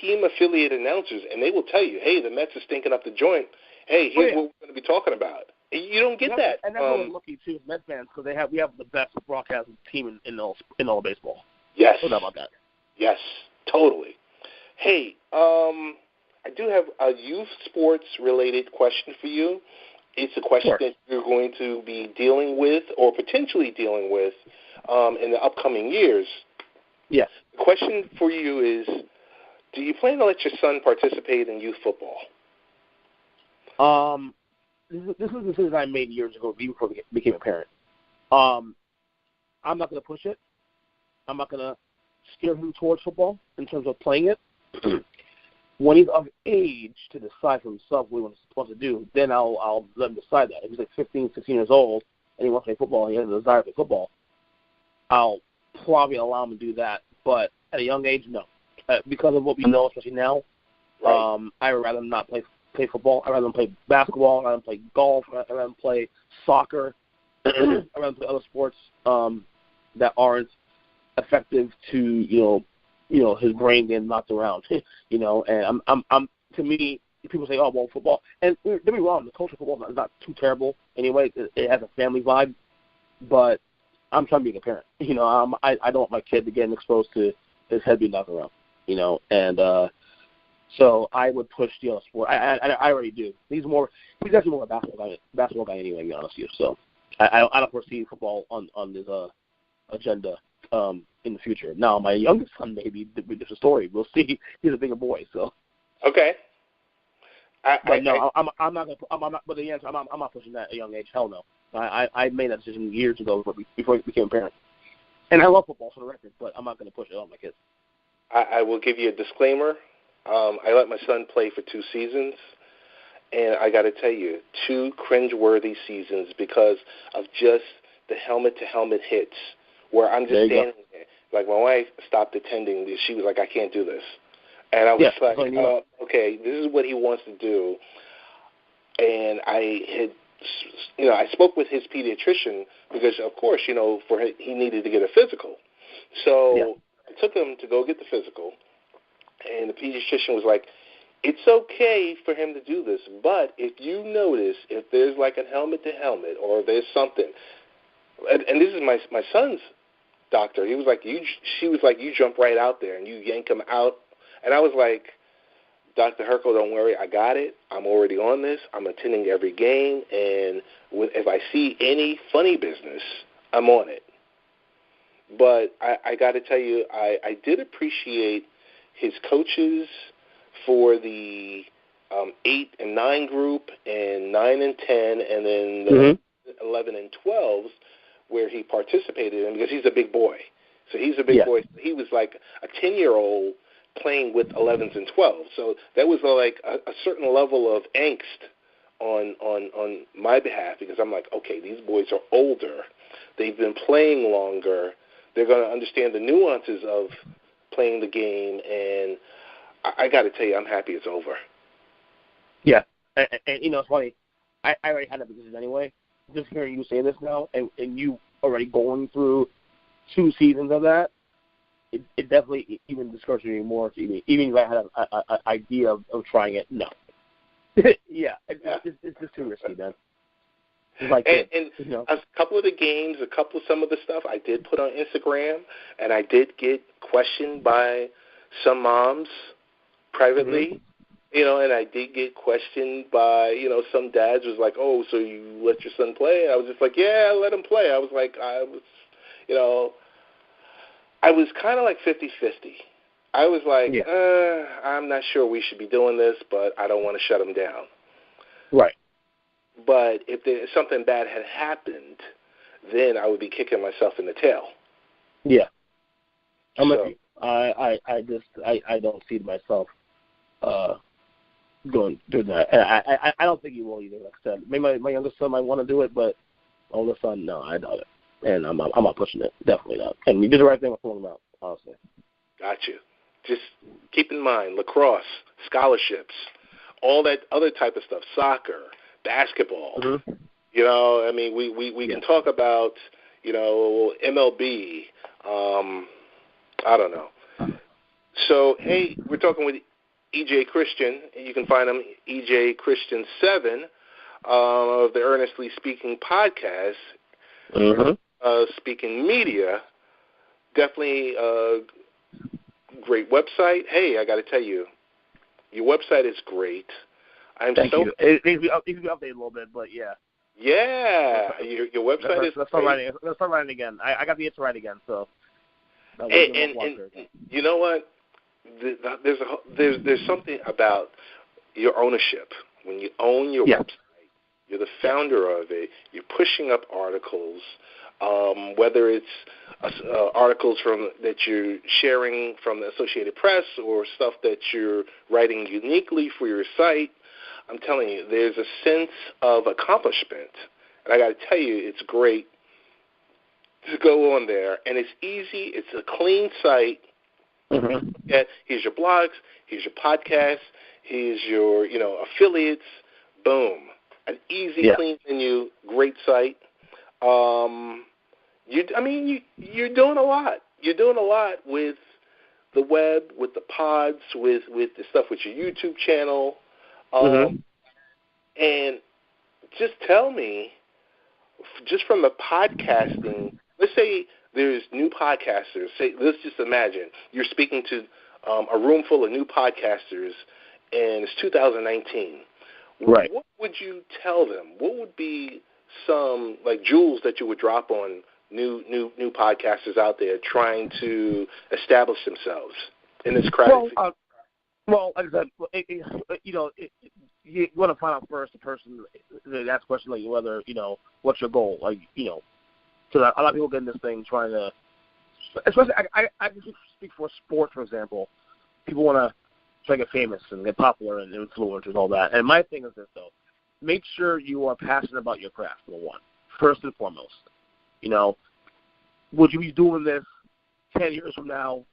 team-affiliated announcers, and they will tell you, hey, the Mets are stinking up the joint. Hey, here's what we're going to be talking about. You don't get that. And that's what we're lucky, too, as Mets fans, because we have the best broadcasting team in all of baseball. Yes. No doubt about that. Yes, totally. Hey, I do have a youth sports-related question for you. It's a question that you're going to be dealing with or potentially dealing with in the upcoming years. Yes. The question for you is, do you plan to let your son participate in youth football? This is a decision I made years ago before I became a parent. I'm not going to push it. I'm not going to steer him towards football in terms of playing it. When he's of age to decide for himself what he wants to do, then I'll let him decide that. If he's like 15, 16 years old and he wants to play football and he has a desire to play football, I'll probably allow him to do that. But at a young age, no. Because of what we know, especially now, I would rather not play football. I'd rather play basketball. I'd rather play golf. I'd rather play soccer. I'd rather play other sports that aren't effective to, his brain getting knocked around, and I'm to me, people say, oh, well, football, and don't be wrong, the culture of football is not too terrible anyway. It has a family vibe, but I'm trying to be a parent, I don't want my kid to get exposed to his head being knocked around, and so I would push the other sport. I already do. He's actually more a basketball guy anyway, to be honest with you. So I don't foresee football on this agenda in the future. Now, my youngest son maybe different story. We'll see. He's a bigger boy, so. Okay. I'm not. But the answer, I'm not pushing that at a young age. Hell no. I made that decision years ago before I became a parent. And I love football for the record, but I'm not going to push it on my kids. I will give you a disclaimer. I let my son play for 2 seasons, and I got to tell you, 2 cringe-worthy seasons because of just the helmet-to-helmet hits where I'm just standing there. Like, my wife stopped attending this. She was like, I can't do this. And I was okay, this is what he wants to do. And I spoke with his pediatrician because, of course, he needed to get a physical. So I took him to go get the physical. And the pediatrician was like, it's okay for him to do this, but if you notice, if there's like a helmet-to-helmet or there's something, and this is my son's doctor, she was like, you jump right out there and you yank him out. And I was like, Dr. Herkel, don't worry, I got it. I'm already on this. I'm attending every game, and if I see any funny business, I'm on it. But I got to tell you, I did appreciate his coaches for the 8 and 9 group and 9 and 10, and then the 11 and 12s where he participated in, because he's a big boy. So he's a big boy. He was like a 10-year-old playing with 11s and 12s. So that was like a certain level of angst on my behalf, because I'm like, okay, these boys are older. They've been playing longer. They're going to understand the nuances of playing the game, and I got to tell you, I'm happy it's over. Yeah, and it's funny. I already had that decision anyway. Just hearing you say this now, and you already going through 2 seasons of that, it definitely even discourages me more. Even if I had an idea of trying it, no. It's just too risky, man. Like and a couple of the games, some of the stuff I did put on Instagram, and I did get questioned by some moms privately, and I did get questioned by, some dads was like, oh, so you let your son play? And I was just like, yeah, let him play. I was like, I was kind of like 50-50. I was like, I'm not sure we should be doing this, but I don't want to shut him down. Right. But if something bad had happened, then I would be kicking myself in the tail. Yeah. I'm with you. I don't see myself going through that. I don't think he will either. Like I said, maybe my youngest son might want to do it, but my older son, no, I doubt it. And I'm not pushing it. Definitely not. And we did the right thing with pulling him out, honestly. Got you. Just keep in mind, lacrosse, scholarships, all that other type of stuff, soccer, basketball. I mean, we can talk about, MLB. I don't know. So, hey, we're talking with E.J. Christian. You can find him, E.J. Christian 7, of the Earnestly Speaking podcast. Speaking Media. Definitely a great website. Hey, I got to tell you, your website is great. Thank you. It needs to be updated a little bit, but yeah. Yeah, your website is let's start writing. Let's start writing again. I got the itch to write again, so. And you know what? There's something about your ownership. When you own your website, you're the founder of it. You're pushing up articles, whether it's articles that you're sharing from the Associated Press or stuff that you're writing uniquely for your site. I'm telling you, there's a sense of accomplishment. And I got to tell you, it's great to go on there. And it's easy. It's a clean site. Yeah, here's your blogs. Here's your podcasts. Here's your, affiliates. Boom. An easy, clean menu. Great site. You're doing a lot. You're doing a lot with the web, with the pods, with the stuff with your YouTube channel. And just tell me, just from the podcasting, let's say there's new podcasters. Let's just imagine you're speaking to a room full of new podcasters, and it's 2019. Right. What would you tell them? What would be some jewels that you would drop on new podcasters out there trying to establish themselves in this crowd? Well, like I said, you want to find out first the person that asks questions like whether, what's your goal? Because a lot of people get in this thing trying to, especially, I can speak for sports, for example. People want to try to get famous and get popular and influencers and all that. And my thing is this, though. Make sure you are passionate about your craft, number one, first and foremost. Would you be doing this 10 years from now,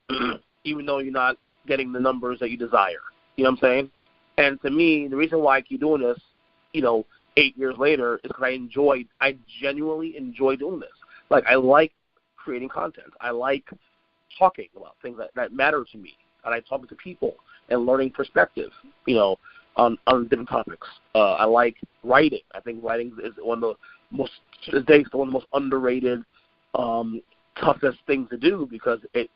even though you're not getting the numbers that you desire? You know what I'm saying? And to me, the reason why I keep doing this, 8 years later, is because I genuinely enjoy doing this. I like creating content. I like talking about things that matter to me. I like talking to people. and learning perspective, on different topics. I like writing. I think writing is one of the most, to this day, one of the most underrated, toughest things to do because it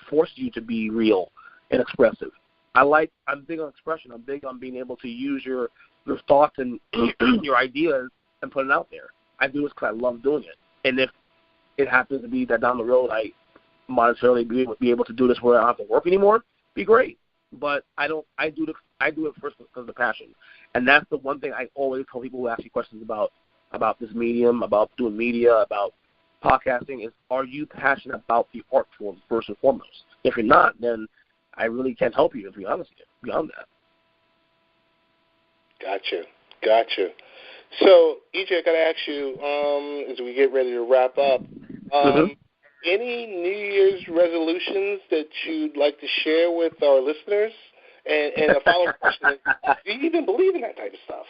forces you to be real and expressive. I'm big on expression. I'm big on being able to use your thoughts and your ideas and put it out there. I do this because I love doing it. And if it happens to be that down the road I monetarily be able to do this where I don't have to work anymore, be great. But I do it first because of the passion. And that's the one thing I always tell people who ask me questions about this medium, about doing media, about podcasting is, are you passionate about the art form first and foremost? If you're not, then I really can't help you, to be honest with you, beyond that. Gotcha. So, EJ, I got to ask you, as we get ready to wrap up, any New Year's resolutions that you'd like to share with our listeners? And a follow-up question is, do you even believe in that type of stuff?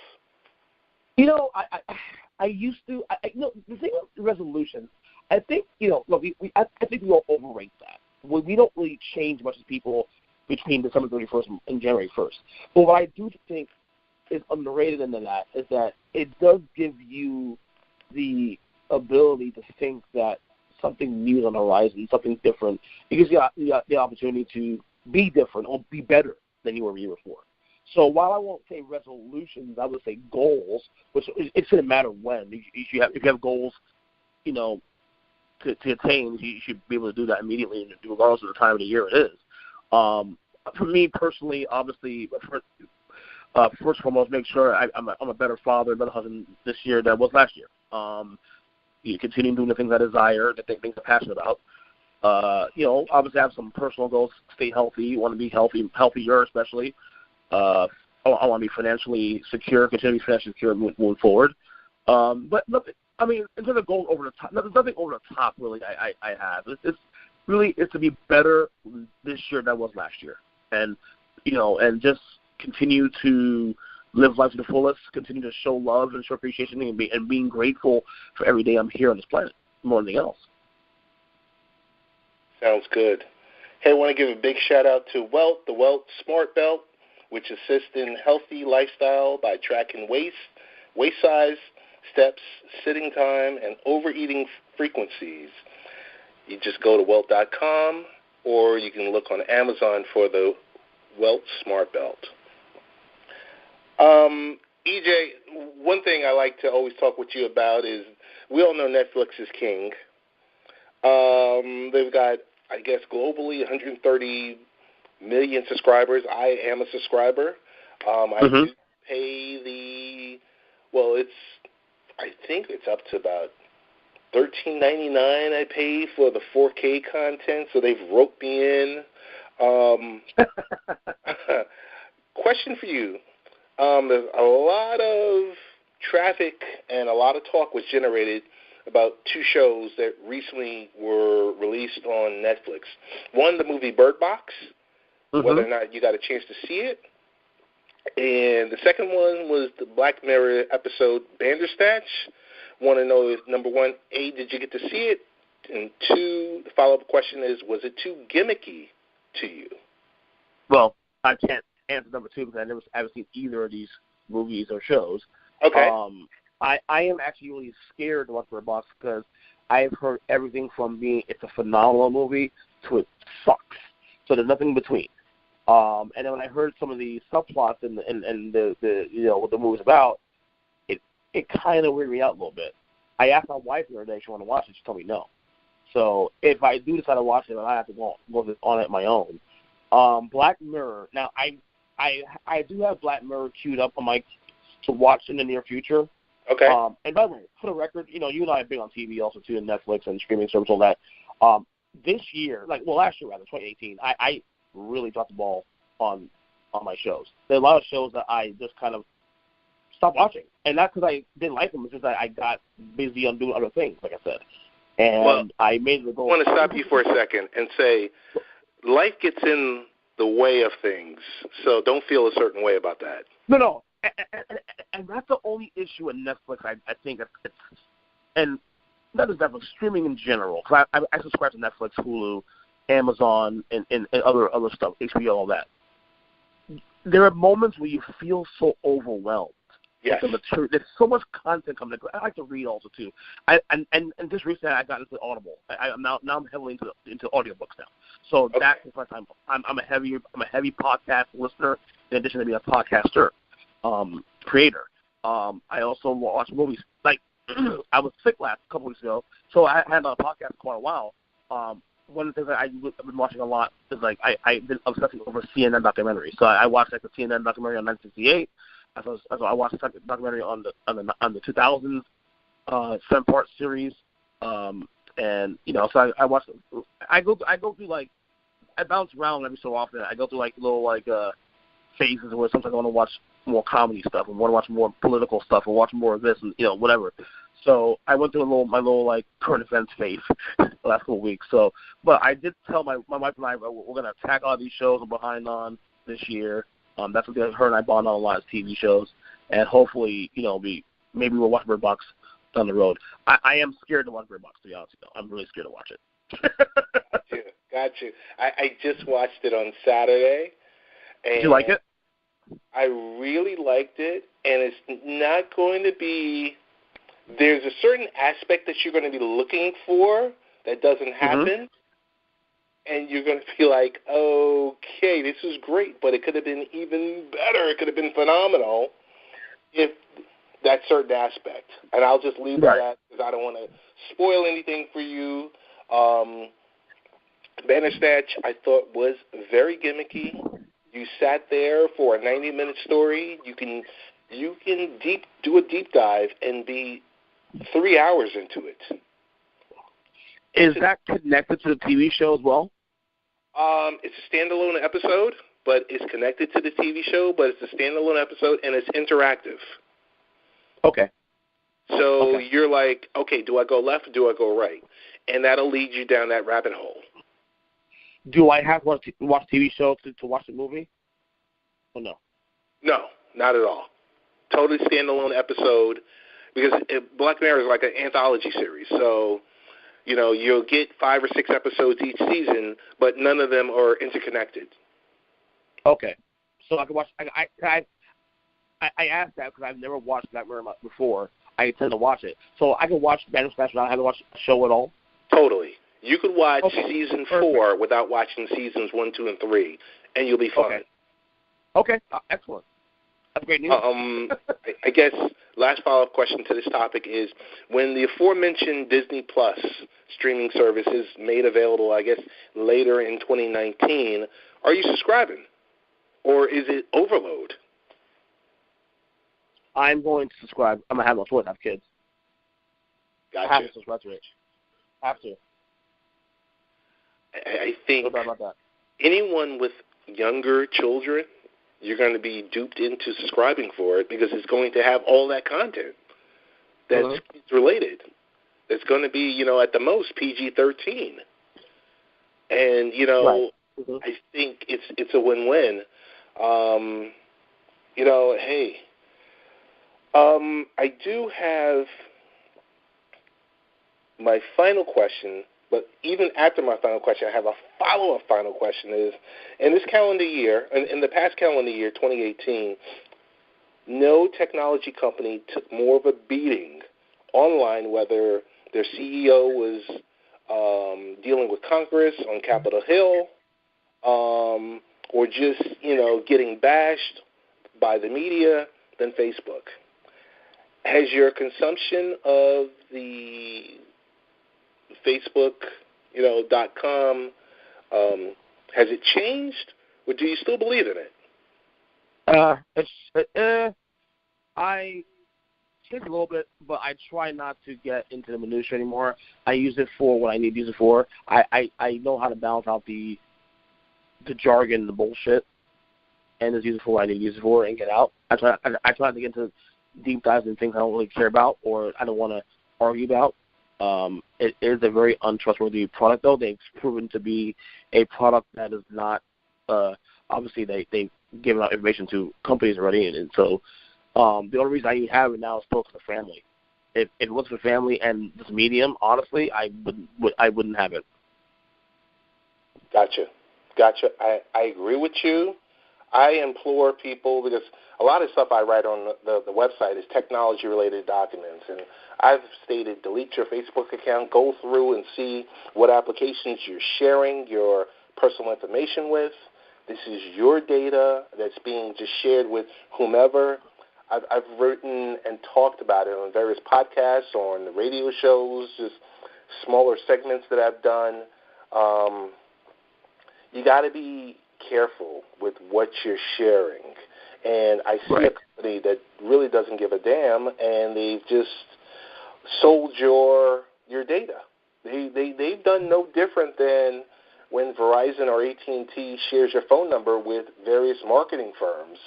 I used to. The thing with resolutions, I think, I think we all overrate that. We don't really change much as people between December 31st and January 1st. But what I do think is underrated in that is that it does give you the ability to think that something new is on the horizon, something different. It gives you the opportunity to be different or be better than you were a year before. So while I won't say resolutions, I would say goals, which it shouldn't matter when. If you have goals, to attain, you should be able to do that immediately, regardless of the time of the year it is. For me personally, obviously, first and foremost, make sure I'm a better father, a better husband this year than I was last year. Continuing doing the things I desire, the things I'm passionate about. Obviously I have some personal goals. Stay healthy. Want to be healthier especially. I want to be financially secure, continue to be financially secure moving forward. But nothing, in terms of goals over the top, there's nothing over the top really I have. It's to be better this year than I was last year. And, and just continue to live life to the fullest, continue to show love and show appreciation and being grateful for every day I'm here on this planet, more than anything else. Sounds good. Hey, I want to give a big shout-out to Welt, the Welt Smart Belt, which assists in healthy lifestyle by tracking waist size, steps, sitting time, and overeating frequencies. You just go to Welt.com, or you can look on Amazon for the Welt Smart Belt. EJ, one thing I like to always talk with you about is we all know Netflix is king. They've got, I guess, globally 130 million subscribers. I am a subscriber. I do pay I think it's up to about $13.99 I pay for the 4K content, so they've roped me in. Question for you. There's a lot of traffic and a lot of talk was generated about two shows that recently were released on Netflix. One, the movie Bird Box, whether or not you got a chance to see it. And the second one was the Black Mirror episode Bandersnatch. Want to know if, number one, A, did you get to see it? And two, the follow-up question is, was it too gimmicky to you? Well, I can't answer number two because I haven't seen either of these movies or shows. Okay. I am actually really scared to watch Bird Box because I've heard everything from it's a phenomenal movie to it sucks. So there's nothing in between. And then when I heard some of the subplots and the what the movie's about, it kind of weirded me out a little bit. I asked my wife the other day if she wanted to watch it. She told me no. So if I do decide to watch it, I have to go on it my own. Black Mirror. Now I do have Black Mirror queued up on to watch in the near future. Okay. And by the way, for the record, you and I have been on TV also too, and Netflix and streaming service, all that. This year, last year rather, 2018, I really dropped the ball on my shows. There are a lot of shows that I just kind of stopped watching, and not because I didn't like them. It's just that I got busy on doing other things, like I said. And I made the goal. I want to stop you for a second and say, life gets in the way of things, so don't feel a certain way about that. No. And that's the only issue with Netflix, I think. And not just that, but streaming in general. Because I subscribe to Netflix, Hulu, Amazon, and other stuff, HBO, all that. there are moments where you feel so overwhelmed. Yes. There's so much content coming. I like to read also too. And just recently I got into Audible. I'm heavily into audiobooks now. So that's my time. I'm a heavy podcast listener in addition to being a podcaster, creator. I also watch movies. Like I was sick a couple weeks ago, so I had a podcast for quite a while. One of the things that I've been watching a lot is I've been obsessing over CNN documentaries. So I watched the CNN documentary on 1968. I watched the documentary on the 2000s 7-part series, and so I watched. I go through I bounce around every so often. I go through little phases where sometimes I want to watch more comedy stuff, and want to watch more political stuff, or watch more of this, and whatever. So I went through my little current events phase the last couple of weeks. So, but I did tell my wife and I we're going to attack all these shows I'm behind on this year. That's what her and I bond on a lot of TV shows, and hopefully, maybe we'll watch Bird Box down the road. I am scared to watch Bird Box, to be honest with you. I'm really scared to watch it. Got you. I just watched it on Saturday. And did you like it? I really liked it, and it's not going to be. There's a certain aspect that you're going to be looking for that doesn't happen. Mm-hmm. And you're going to be like, okay, this is great, but it could have been even better. It could have been phenomenal if that certain aspect. And I'll just leave it at that because I don't want to spoil anything for you. Bandersnatch, I thought, was very gimmicky. You sat there for a 90-minute story. You can do a deep dive and be 3 hours into it. Is that connected to the TV show as well? It's a standalone episode, but it's connected to the TV show, but it's a standalone episode, and it's interactive. Okay. So you're like, okay, do I go left or do I go right? And that'll lead you down that rabbit hole. Do I have to watch TV show to watch the movie? Or no? No, not at all. Totally standalone episode, because Black Mirror is like an anthology series, so you'll get 5 or 6 episodes each season, but none of them are interconnected. Okay. So I can watch. I asked that because I've never watched Black Mirror before. I tend to watch it. So I can watch Bandersnatch without having to watch the show at all? Totally. You could watch season 4 without watching seasons 1, 2, and 3, and you'll be fine. Okay. Excellent. That's great news. I guess last follow-up question to this topic is, when the aforementioned Disney Plus streaming service is made available, I guess, later in 2019, are you subscribing? Or is it overload? I'm going to subscribe. I'm going to have no choice. I have kids. Gotcha. I have to subscribe to it. Have to. I think no doubt about that. Anyone with younger children, you're going to be duped into subscribing for it because it's going to have all that content that's related. It's going to be, at the most PG-13. And, I think it's a win-win. Hey, I do have my final question, but even after my final question, I have a follow-up final question is, in this calendar year, in the past calendar year, 2018, no technology company took more of a beating online, whether their CEO was dealing with Congress on Capitol Hill or just, getting bashed by the media than Facebook. Has your consumption of the Facebook, .com, has it changed, or do you still believe in it? I change a little bit, but I try not to get into the minutia anymore. I use it for what I need to use it for. I know how to balance out the jargon, the bullshit, and just use it for what I need to use it for and get out. I try not to get into deep dives in things I don't really care about or I don't want to argue about. It is a very untrustworthy product, though. They've proven to be a product that is not obviously they've given out information to companies already, and so the only reason I have it now is still for the family. If it was for family and this medium, honestly, I wouldn't have it. Gotcha. I agree with you. I implore people, because a lot of stuff I write on the website is technology-related documents, and I've stated delete your Facebook account, go through and see what applications you're sharing your personal information with. This is your data that's being just shared with whomever. I've written and talked about it on various podcasts, on the radio shows, just smaller segments that I've done. You got to be careful with what you're sharing. And I see a company that really doesn't give a damn, and they've just sold your data. They've done no different than when Verizon or AT&T shares your phone number with various marketing firms,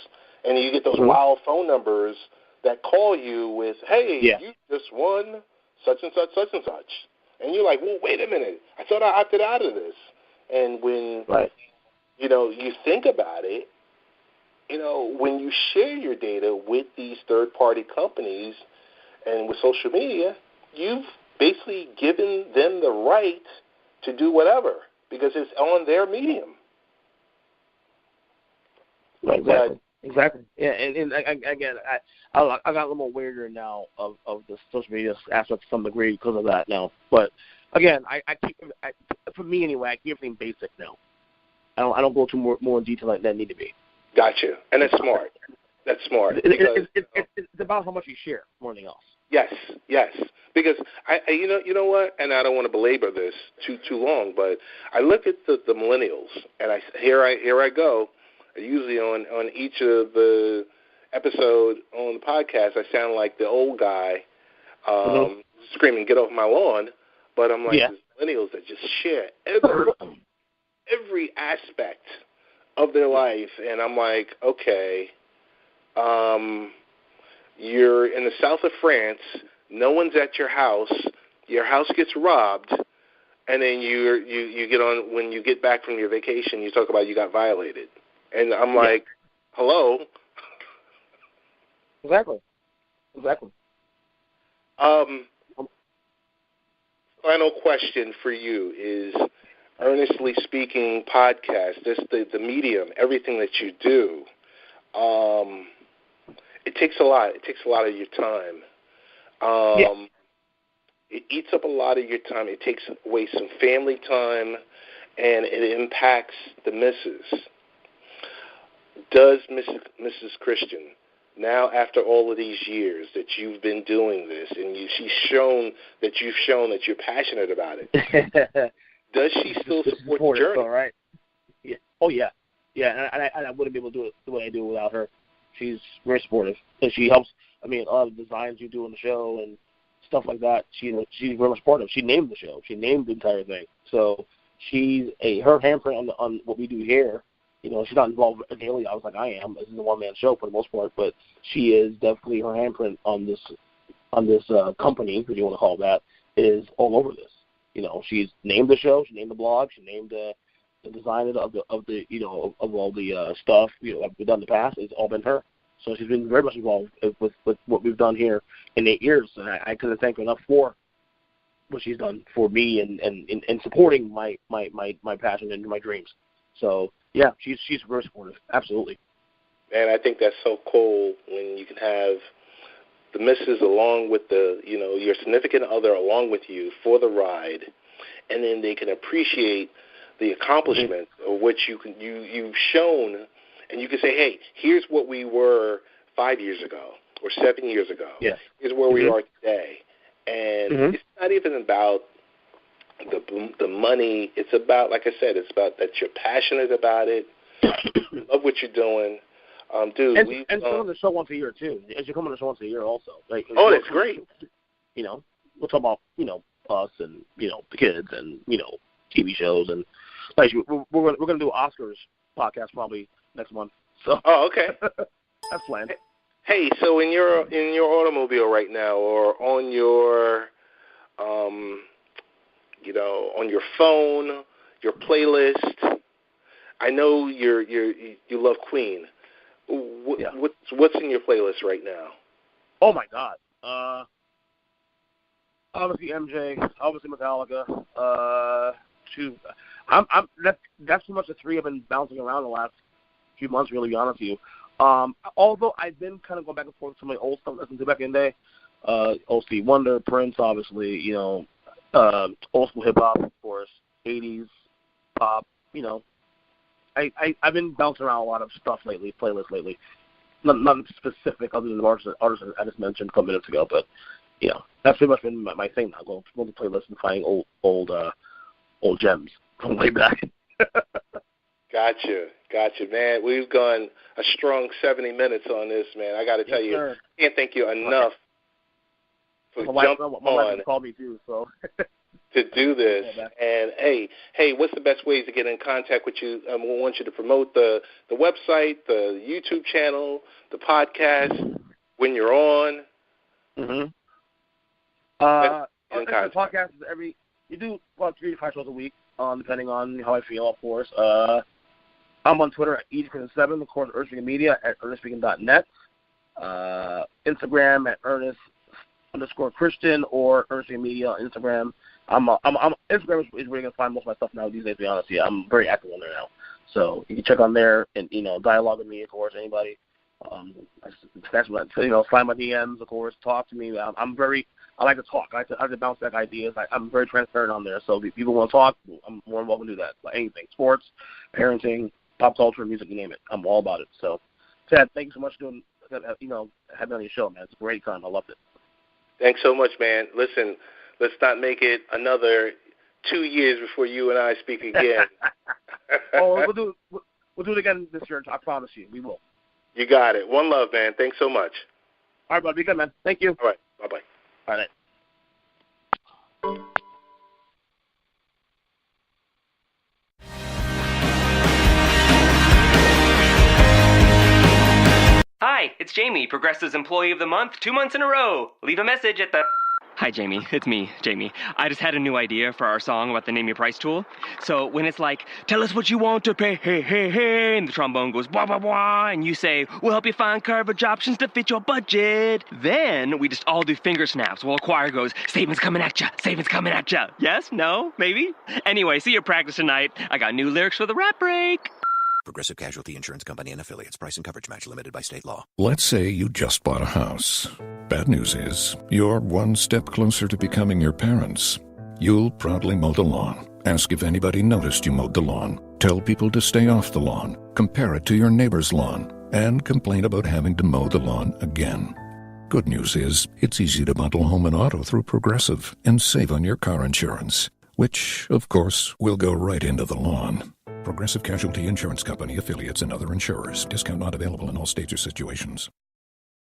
and you get those wild phone numbers that call you with, hey, you just won such and such, such and such. And you're like, well, wait a minute. I thought I opted out of this. And when, you think about it, when you share your data with these third-party companies and with social media, you've basically given them the right to do whatever because it's on their medium. Right, exactly. Yeah, and again, I got a little more weirder now of the social media aspect to some degree because of that now. But again, I keep for me anyway, I keep everything basic now. I don't go too more in detail like that need to be. Gotcha, and that's smart. That's smart. It's about how much you share more than anything else. Yes. Because you know what, and I don't want to belabor this too long, but I look at the millennials, and here I go. Usually on each of the episode on the podcast, I sound like the old guy screaming, "Get off my lawn!" But I'm like these millennials that just share every aspect of their life, and I'm like, okay, you're in the south of France, no one's at your house gets robbed, and then you get on, when you get back from your vacation, you talk about you got violated. And I'm like, hello? Exactly. Final question for you is, Earnestly Speaking podcast, this the medium, everything that you do, it takes a lot. It takes a lot of your time. It eats up a lot of your time. It takes away some family time, and it impacts the missus. Does Mrs. Christian, now after all of these years that you've been doing this, and you've shown that you're passionate about it, does she still support the journey? All right. Yeah. Oh yeah. Yeah, and I wouldn't be able to do it the way I do without her. She's very supportive, and she helps. I mean, all the designs you do on the show and stuff like that, she's very much supportive. She named the show. She named the entire thing. So she's her handprint on what we do here. She's not involved daily, I was like I am. This is a one-man show for the most part, but she is definitely, her handprint on this company, if you want to call it that, is all over this. She's named the show, she named the blog, she named the design of all the stuff we've done in the past. It's all been her. So she's been very much involved with what we've done here in 8 years, and I couldn't thank her enough for what she's done for me and supporting my passion and my dreams. So yeah, she's very supportive, absolutely. And I think that's so cool when you can have the missus along with your significant other along with you for the ride, and then they can appreciate the accomplishments of what you've shown, and you can say, hey, here's what we were 5 years ago or 7 years ago. Yeah. Here's where we are today. And it's not even about the money. It's about, like I said, it's about that you're passionate about it, you love what you're doing. Dude, and come on the show once a year too. As you come on the show once a year, also. Like, that's great. We'll talk about us and the kids and TV shows, and like we're gonna do Oscars podcast probably next month. So okay, that's planned. Hey, so in your automobile right now, or on your on your phone, your playlist, I know you love Queen. What's in your playlist right now? Oh my God! Obviously MJ, obviously Metallica. That's pretty much the three I've been bouncing around the last few months, really, to be honest with you. Although I've been kind of going back and forth to my old stuff, listening to back in the day. Old Steve Wonder, Prince, obviously, old school hip-hop, of course, 80s, pop, I've been bouncing around a lot of stuff lately, playlists lately. Nothing specific other than the artists I just mentioned a couple minutes ago, but, that's pretty much been my thing now, going to playlists and finding old gems from way back. Gotcha, man. We've gone a strong 70 minutes on this, man. I got to tell you, sir. Can't thank you enough for my jumping wife called me too, so. to do this. And hey, what's the best ways to get in contact with you? We want you to promote the website, the YouTube channel, the podcast, when you're on. Mm-hmm. The podcast is you do about 3 to 5 shows a week, depending on how I feel, of course. I'm on Twitter at EasyChristian7, of course, EarnestSpeaking Media at EarnestSpeaking.net. Instagram at Ernest_Christian or EarnestSpeaking Media on Instagram. Instagram is where you're gonna find most of my stuff now these days. To be honest, I'm very active on there now, so you can check on there and dialogue with me, of course. Anybody, slide my DMs, of course, talk to me. I like to talk. I like to bounce back ideas. I'm very transparent on there, so if people want to talk, I'm more than welcome to do that. Like anything, sports, parenting, pop culture, music, you name it. I'm all about it. So, Ted, thank you so much for having me on your show, man. It's a great time. I loved it. Thanks so much, man. Listen, let's not make it another 2 years before you and I speak again. We'll do it again this year. I promise you, we will. You got it. One love, man. Thanks so much. All right, bud. Be good, man. Thank you. All right. Bye-bye. All right. Hi, it's Jamie, Progressive's Employee of the Month, 2 months in a row. Leave a message at the... Hi, Jamie. It's me, Jamie. I just had a new idea for our song about the Name Your Price tool. So when it's like, tell us what you want to pay, hey, hey, hey, and the trombone goes, blah, blah, blah, and you say, we'll help you find coverage options to fit your budget. Then we just all do finger snaps while a choir goes, savings coming at ya, savings coming at ya. Yes? No? Maybe? Anyway, see your practice tonight. I got new lyrics for the rap break. Progressive Casualty Insurance Company and Affiliates. Price and coverage match limited by state law. Let's say you just bought a house. Bad news is, you're one step closer to becoming your parents. You'll proudly mow the lawn. Ask if anybody noticed you mowed the lawn. Tell people to stay off the lawn. Compare it to your neighbor's lawn. And complain about having to mow the lawn again. Good news is, it's easy to bundle home and auto through Progressive and save on your car insurance, which, of course, will go right into the lawn. Progressive Casualty Insurance Company, Affiliates, and other insurers. Discount not available in all states or situations.